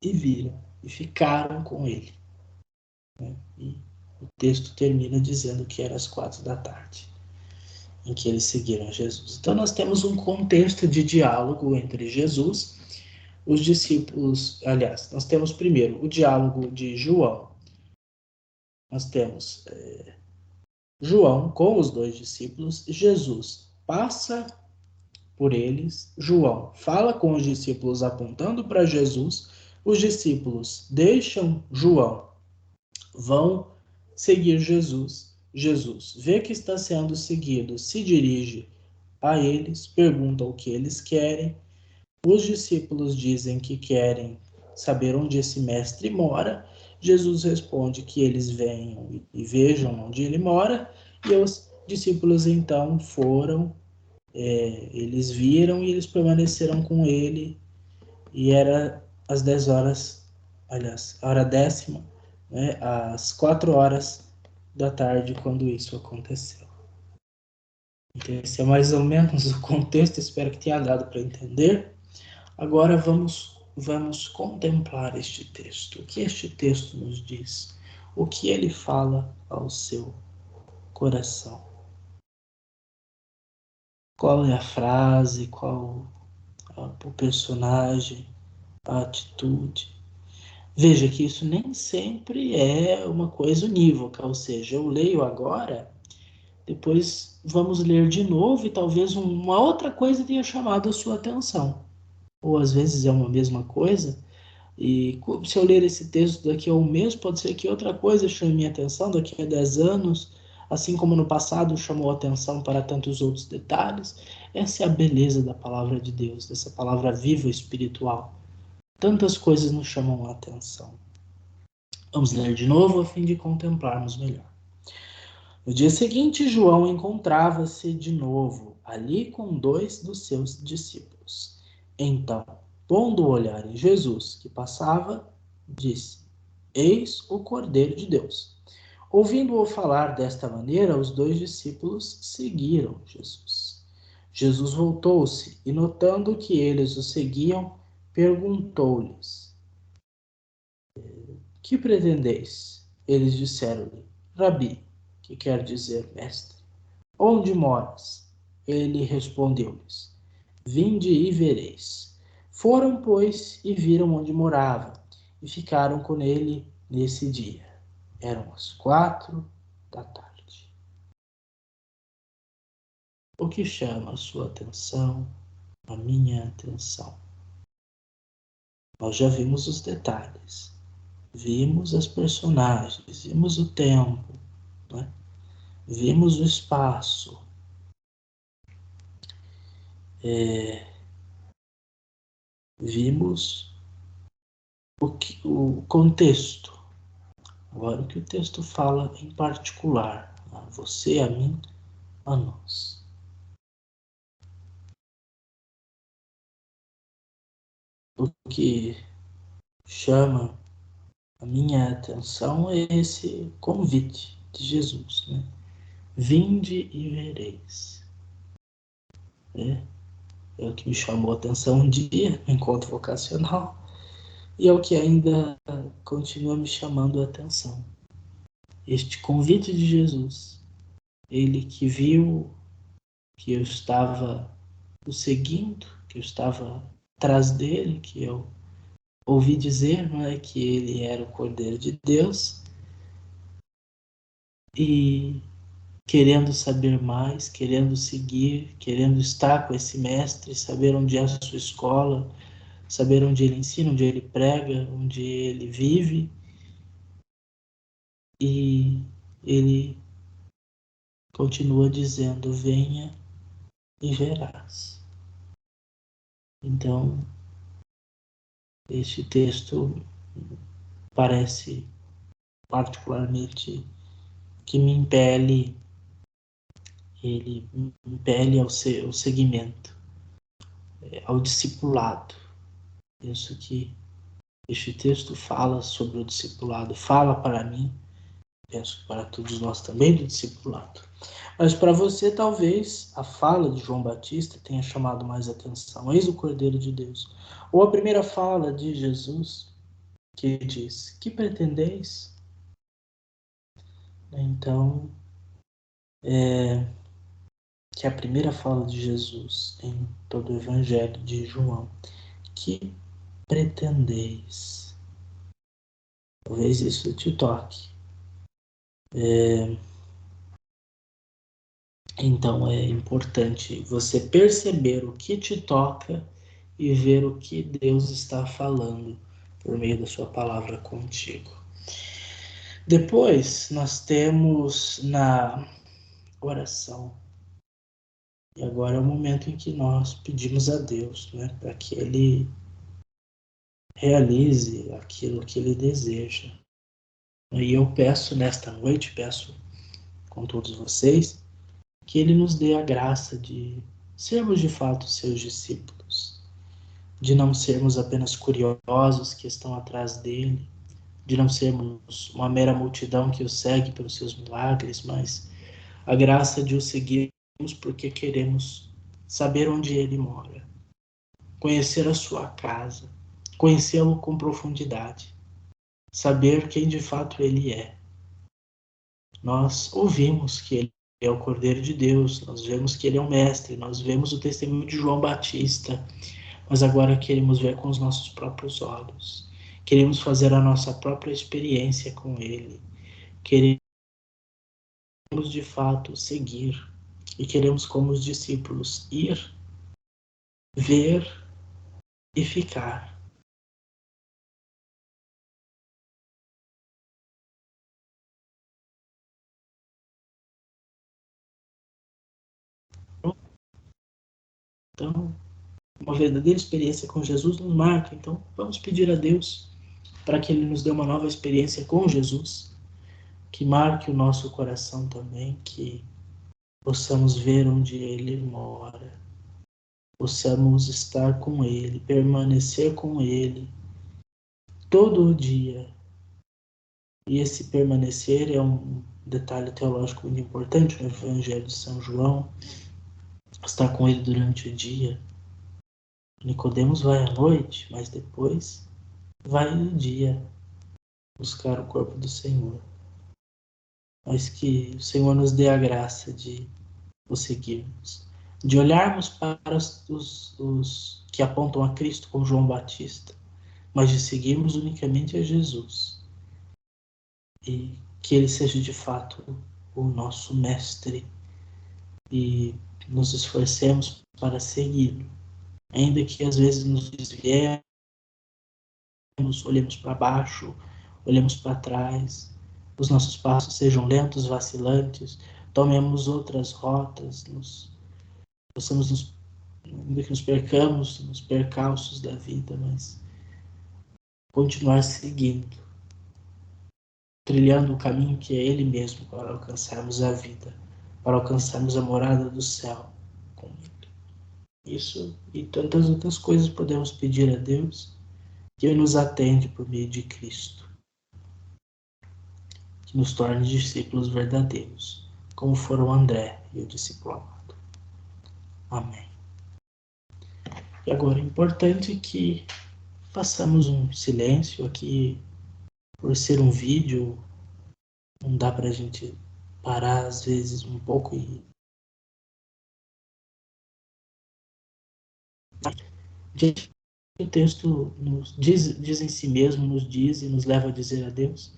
e viram e ficaram com ele. Né? E o texto termina dizendo que era às 4 da tarde, em que eles seguiram Jesus. Então nós temos um contexto de diálogo entre Jesus, os discípulos, aliás, nós temos primeiro o diálogo de João. Nós temos João com os dois discípulos, Jesus passa por eles, João fala com os discípulos apontando para Jesus, os discípulos deixam João, vão seguir Jesus. Jesus vê que está sendo seguido, se dirige a eles, pergunta o que eles querem. Os discípulos dizem que querem saber onde esse mestre mora. Jesus responde que eles venham e vejam onde ele mora. E os discípulos então foram, eles viram e eles permaneceram com ele. E era às 10 horas, aliás, a hora 10ª, né, às 4 horas da tarde, quando isso aconteceu. Então, esse é mais ou menos o contexto, espero que tenha dado para entender. Agora vamos contemplar este texto. O que este texto nos diz? O que ele fala ao seu coração? Qual é a frase? Qual o personagem? A atitude? Veja que isso nem sempre é uma coisa unívoca, ou seja, eu leio agora, depois vamos ler de novo e talvez uma outra coisa tenha chamado a sua atenção. Ou às vezes é uma mesma coisa, e se eu ler esse texto daqui a um mês, pode ser que outra coisa chame minha atenção daqui a 10 anos, assim como no passado chamou atenção para tantos outros detalhes. Essa é a beleza da palavra de Deus, dessa palavra viva espiritual. Tantas coisas nos chamam a atenção. Vamos ler de novo a fim de contemplarmos melhor. No dia seguinte, João encontrava-se de novo ali com 2 dos seus discípulos. Então, pondo o olhar em Jesus, que passava, disse: Eis o Cordeiro de Deus. Ouvindo-o falar desta maneira, os 2 discípulos seguiram Jesus. Jesus voltou-se e, notando que eles o seguiam, perguntou-lhes: Que pretendeis? Eles disseram-lhe: Rabi, que quer dizer mestre, onde moras? Ele respondeu-lhes: Vinde e vereis. Foram, pois, e viram onde morava, e ficaram com ele nesse dia. Eram as 4 da tarde. O que chama a sua atenção, a minha atenção? Nós já vimos os detalhes, vimos as personagens, vimos o tempo, né? Vimos o espaço, vimos o contexto. Agora, o que o texto fala em particular, a você, a mim, a nós. O que chama a minha atenção é esse convite de Jesus, né? Vinde e vereis. É o que me chamou a atenção um dia no encontro vocacional e é o que ainda continua me chamando a atenção. Este convite de Jesus, ele que viu que eu estava o seguindo, que eu estava atrás dele, que eu ouvi dizer, não é, que ele era o Cordeiro de Deus, e querendo saber mais, querendo seguir, querendo estar com esse mestre, saber onde é a sua escola, saber onde ele ensina, onde ele prega, onde ele vive, e ele continua dizendo: venha e verás. Então, este texto parece particularmente que me impele, ele me impele ao seguimento, ao discipulado. Penso que este texto fala sobre o discipulado, fala para mim, penso que para todos nós também, do discipulado. Mas para você, talvez, a fala de João Batista tenha chamado mais atenção. Eis o Cordeiro de Deus. Ou a primeira fala de Jesus, que diz: Que pretendeis? Então, que é a primeira fala de Jesus em todo o Evangelho de João. Que pretendeis? Talvez isso te toque. Então é importante você perceber o que te toca e ver o que Deus está falando por meio da sua palavra contigo. Depois nós temos na oração. E agora é o momento em que nós pedimos a Deus, né, para que Ele realize aquilo que Ele deseja. E eu peço nesta noite, peço com todos vocês, que Ele nos dê a graça de sermos de fato seus discípulos, de não sermos apenas curiosos que estão atrás dele, de não sermos uma mera multidão que o segue pelos seus milagres, mas a graça de o seguirmos porque queremos saber onde ele mora, conhecer a sua casa, conhecê-lo com profundidade, saber quem de fato ele é. Nós ouvimos que ele é o Cordeiro de Deus, nós vemos que ele é o Mestre, nós vemos o testemunho de João Batista, mas agora queremos ver com os nossos próprios olhos. Queremos fazer a nossa própria experiência com ele. Queremos de fato seguir e queremos, como os discípulos, ir, ver e ficar. Então, uma verdadeira experiência com Jesus nos marca. Então, vamos pedir a Deus para que Ele nos dê uma nova experiência com Jesus, que marque o nosso coração também, que possamos ver onde Ele mora, possamos estar com Ele, permanecer com Ele todo o dia. E esse permanecer é um detalhe teológico muito importante no Evangelho de São João, estar com Ele durante o dia. Nicodemos vai à noite, mas depois vai no dia buscar o corpo do Senhor. Mas que o Senhor nos dê a graça de o seguirmos, de olharmos para os que apontam a Cristo como João Batista, mas de seguirmos unicamente a Jesus. E que Ele seja de fato o nosso mestre e nos esforcemos para segui-lo, ainda que às vezes nos desviemos, olhemos para baixo, olhemos para trás, os nossos passos sejam lentos, vacilantes, tomemos outras rotas, possamos ainda que nos percamos nos percalços da vida, mas continuar seguindo, trilhando o caminho que é Ele mesmo para alcançarmos a vida, para alcançarmos a morada do céu com Ele. Isso e tantas outras coisas podemos pedir a Deus, que Ele nos atende por meio de Cristo, que nos torne discípulos verdadeiros, como foram André e o discípulo amado. Amém. E agora é importante que façamos um silêncio aqui, por ser um vídeo, não dá para a gente parar às vezes um pouco e gente, o texto nos diz em si mesmo, nos diz e nos leva a dizer a Deus.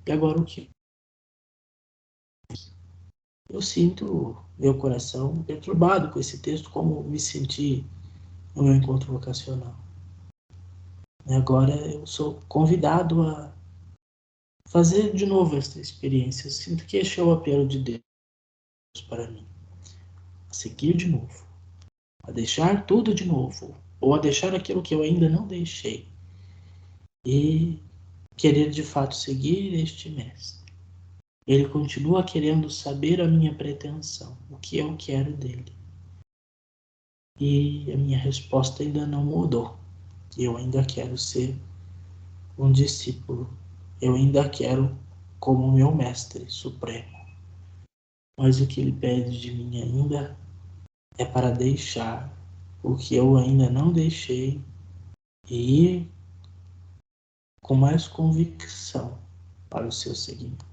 E agora o que eu sinto meu coração perturbado com esse texto, como me senti no meu encontro vocacional. E agora eu sou convidado a fazer de novo esta experiência. Eu sinto que este é o apelo de Deus para mim, a seguir de novo, a deixar tudo de novo, ou a deixar aquilo que eu ainda não deixei, e querer de fato seguir este mestre. Ele continua querendo saber a minha pretensão, o que eu quero dele. E a minha resposta ainda não mudou. Eu ainda quero ser um discípulo. Eu ainda quero como meu mestre supremo. Mas o que ele pede de mim ainda é para deixar o que eu ainda não deixei e ir com mais convicção para o seu seguimento.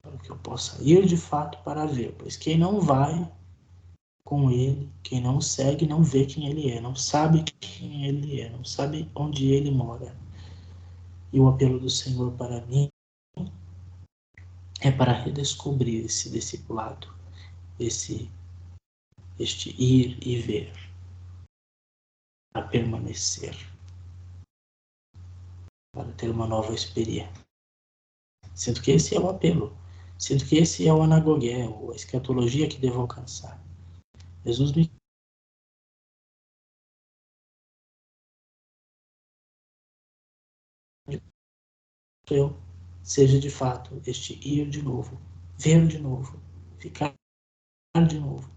Para que eu possa ir de fato para ver, pois quem não vai com ele, quem não segue, não vê quem ele é, não sabe quem ele é, não sabe onde ele mora. E o apelo do Senhor para mim é para redescobrir esse discipulado, este ir e ver, para permanecer, para ter uma nova experiência. Sinto que esse é o apelo, sinto que esse é o anagogué, a escatologia que devo alcançar. Jesus me eu seja de fato este ir de novo, ver de novo, ficar de novo,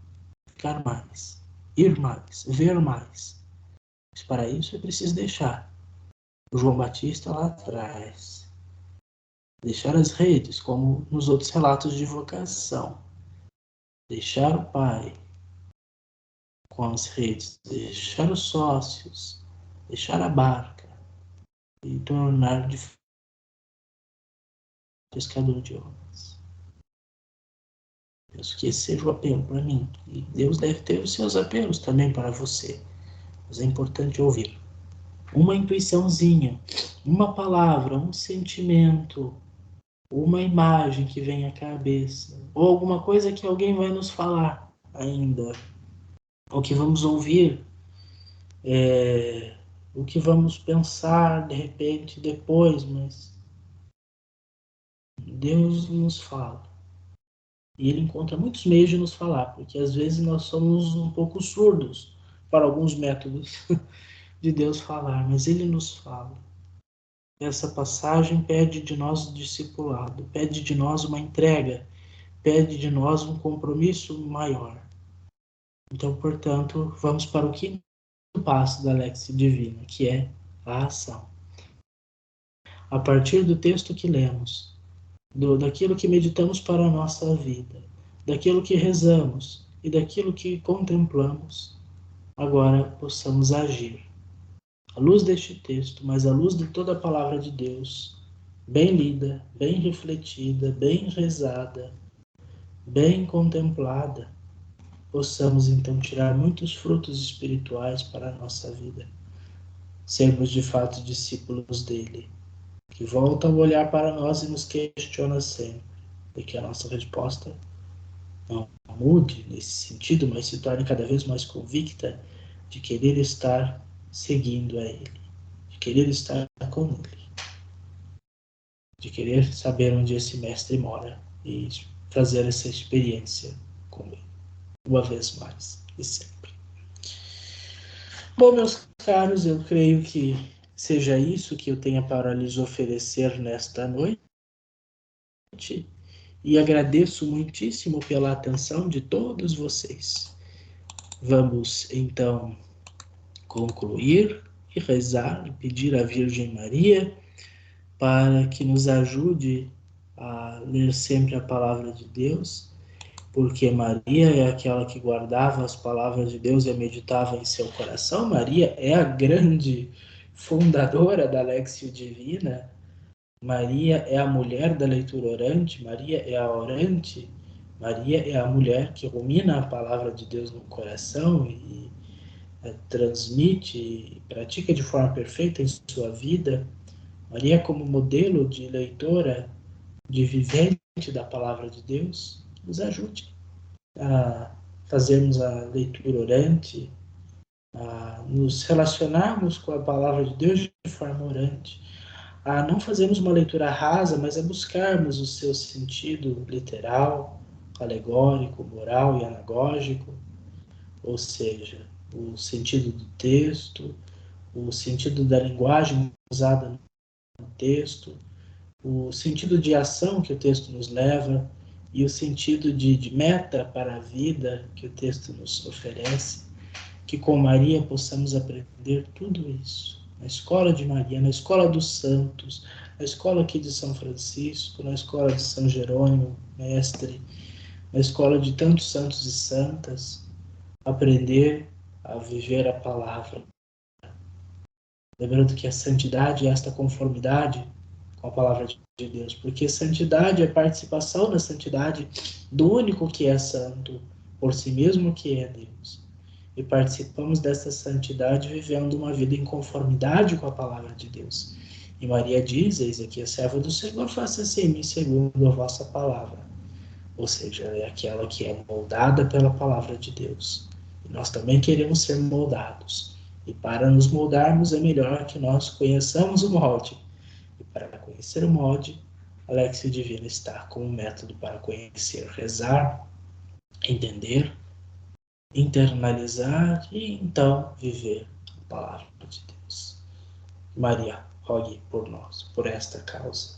ficar mais, ir mais, ver mais. Mas para isso é preciso deixar o João Batista lá atrás, deixar as redes, como nos outros relatos de vocação, deixar o pai com as redes, deixar os sócios, deixar a barca e tornar de pescador de homens. Penso que esse seja o apelo para mim. E Deus deve ter os seus apelos também para você. Mas é importante ouvir. Uma intuiçãozinha, uma palavra, um sentimento, uma imagem que vem à cabeça, ou alguma coisa que alguém vai nos falar ainda, ou que vamos ouvir, o que vamos pensar de repente depois, mas Deus nos fala. E Ele encontra muitos meios de nos falar, porque às vezes nós somos um pouco surdos para alguns métodos de Deus falar, mas Ele nos fala. Essa passagem pede de nós discipulado, pede de nós uma entrega, pede de nós um compromisso maior. Então, portanto, vamos para o quinto passo da Lexio Divina, que é a ação. A partir do texto que lemos, daquilo que meditamos para a nossa vida, daquilo que rezamos e daquilo que contemplamos, agora possamos agir. À luz deste texto, mas à luz de toda a palavra de Deus, bem lida, bem refletida, bem rezada, bem contemplada, possamos então tirar muitos frutos espirituais para a nossa vida. Sermos de fato discípulos dele, que volta o olhar para nós e nos questiona sempre, e que a nossa resposta não mude nesse sentido, mas se torne cada vez mais convicta de querer estar seguindo a ele, de querer estar com ele, de querer saber onde esse mestre mora e fazer essa experiência com ele, uma vez mais e sempre. Bom, meus caros, eu creio que seja isso que eu tenha para lhes oferecer nesta noite e agradeço muitíssimo pela atenção de todos vocês. Vamos então concluir e rezar, pedir à Virgem Maria para que nos ajude a ler sempre a palavra de Deus, porque Maria é aquela que guardava as palavras de Deus e a meditava em seu coração. Maria é a grande fundadora da Lexio Divina. Maria é a mulher da leitura orante, Maria é a orante, Maria é a mulher que rumina a palavra de Deus no coração e transmite e pratica de forma perfeita em sua vida. Maria, como modelo de leitora, de vivente da palavra de Deus, nos ajude a fazermos a leitura orante, a nos relacionarmos com a palavra de Deus de forma orante, a não fazermos uma leitura rasa, mas a buscarmos o seu sentido literal, alegórico, moral e anagógico, ou seja, o sentido do texto, o sentido da linguagem usada no texto, o sentido de ação que o texto nos leva e o sentido de meta para a vida que o texto nos oferece, que com Maria possamos aprender tudo isso. Na escola de Maria, na escola dos santos, na escola aqui de São Francisco, na escola de São Jerônimo, mestre, na escola de tantos santos e santas, aprender a viver a palavra. Lembrando que a santidade é esta conformidade com a palavra de Deus, porque santidade é participação da santidade do único que é santo, por si mesmo que é Deus. E participamos dessa santidade vivendo uma vida em conformidade com a palavra de Deus. E Maria diz, eis aqui a serva do Senhor, faça-se em mim segundo a vossa palavra. Ou seja, é aquela que é moldada pela palavra de Deus. E nós também queremos ser moldados. E para nos moldarmos é melhor que nós conheçamos o molde. E para conhecer o molde, a Lexio Divina está como método para conhecer, rezar, entender, internalizar e então viver a palavra de Deus. Maria, rogue por nós, por esta causa,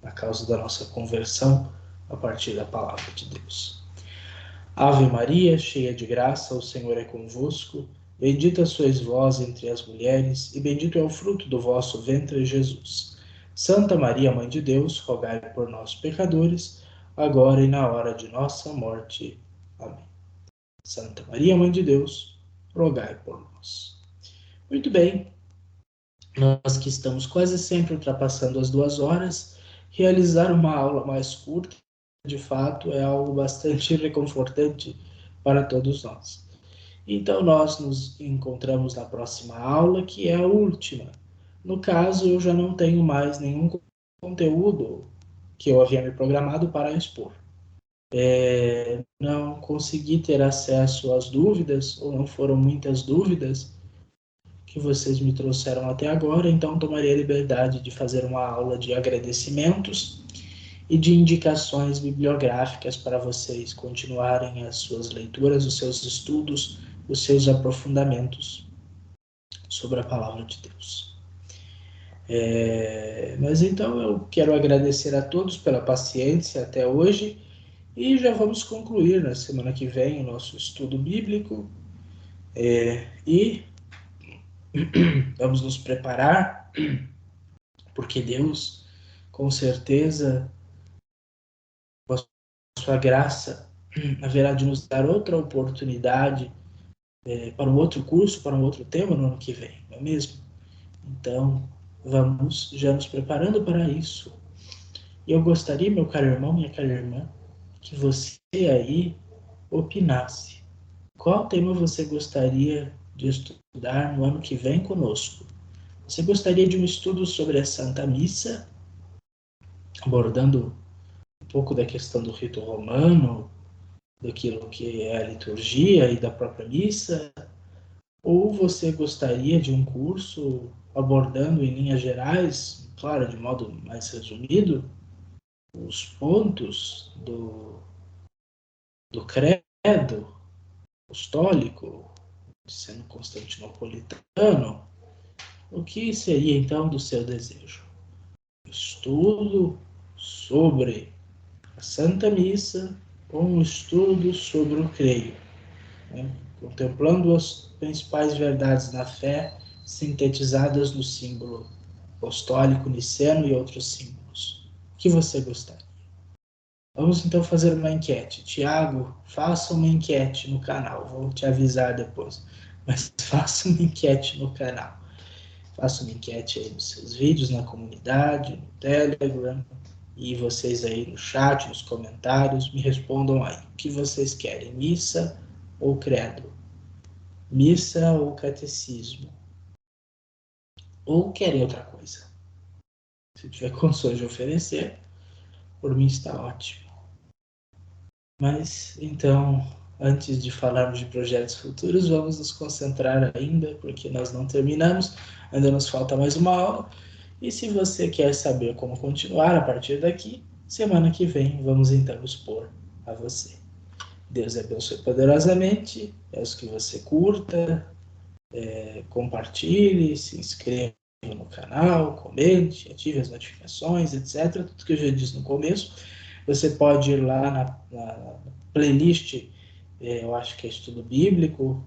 a causa da nossa conversão a partir da palavra de Deus. Ave Maria, cheia de graça, o Senhor é convosco. Bendita sois vós entre as mulheres, e bendito é o fruto do vosso ventre, Jesus. Santa Maria, Mãe de Deus, rogai por nós, pecadores, agora e na hora de nossa morte. Amém. Santa Maria, Mãe de Deus, rogai por nós. Muito bem, nós que estamos quase sempre ultrapassando as 2 horas, realizar uma aula mais curta, de fato, é algo bastante reconfortante para todos nós. Então, nós nos encontramos na próxima aula, que é a última. No caso, eu já não tenho mais nenhum conteúdo que eu havia me programado para expor. Não consegui ter acesso às dúvidas, ou não foram muitas dúvidas que vocês me trouxeram até agora, então tomarei a liberdade de fazer uma aula de agradecimentos e de indicações bibliográficas para vocês continuarem as suas leituras, os seus estudos, os seus aprofundamentos sobre a palavra de Deus. Mas então eu quero agradecer a todos pela paciência até hoje e já vamos concluir na semana que vem o nosso estudo bíblico e vamos nos preparar, porque Deus, com certeza, com a sua graça, haverá de nos dar outra oportunidade para um outro curso, para um outro tema no ano que vem, não é mesmo? Então, vamos já nos preparando para isso. E eu gostaria, meu caro irmão, minha cara irmã, que você aí opinasse. Qual tema você gostaria de estudar no ano que vem conosco? Você gostaria de um estudo sobre a Santa Missa, abordando um pouco da questão do rito romano, daquilo que é a liturgia e da própria missa? Ou você gostaria de um curso abordando em linhas gerais, claro, de modo mais resumido, os pontos do credo apostólico, sendo constantinopolitano? O que seria então do seu desejo? Estudo sobre a Santa Missa ou um estudo sobre o creio, né? Contemplando as principais verdades da fé sintetizadas no símbolo apostólico niceno e outros símbolos. O que você gostaria? Vamos então fazer uma enquete. Tiago, faça uma enquete no canal. Vou te avisar depois. Mas faça uma enquete no canal. Faça uma enquete aí nos seus vídeos, na comunidade, no Telegram. E vocês aí no chat, nos comentários, me respondam aí. O que vocês querem? Missa ou credo? Missa ou catecismo? Ou querem outra coisa? Se tiver condições de oferecer, por mim está ótimo. Mas, então, antes de falarmos de projetos futuros, vamos nos concentrar ainda, porque nós não terminamos, ainda nos falta mais uma aula. E se você quer saber como continuar a partir daqui, semana que vem vamos então expor a você. Deus abençoe poderosamente, peço que você curta, compartilhe, se inscreva no canal, comente, ative as notificações, etc. Tudo que eu já disse no começo. Você pode ir lá na playlist, eu acho que é estudo bíblico,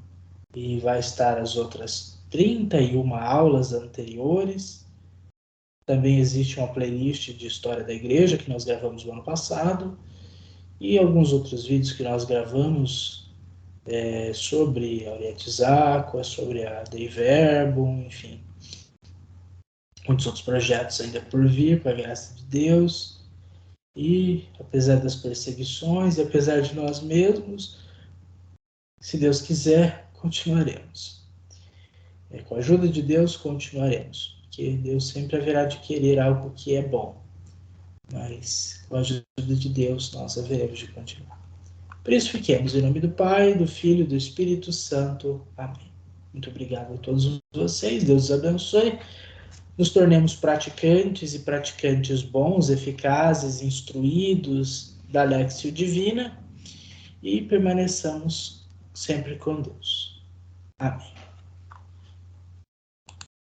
e vai estar as outras 31 aulas anteriores. Também existe uma playlist de história da igreja que nós gravamos no ano passado, e alguns outros vídeos que nós gravamos sobre a Oriente Isaac, sobre a Dei Verbum, enfim. Muitos outros projetos ainda por vir, com a graça de Deus. E, apesar das perseguições, e apesar de nós mesmos, se Deus quiser, continuaremos. Com a ajuda de Deus, continuaremos. Porque Deus sempre haverá de querer algo que é bom. Mas, com a ajuda de Deus, nós haveremos de continuar. Por isso, fiquemos em nome do Pai, do Filho e do Espírito Santo. Amém. Muito obrigado a todos vocês. Deus os abençoe. Nos tornemos praticantes e praticantes bons, eficazes, instruídos da Léxio Divina e permaneçamos sempre com Deus. Amém.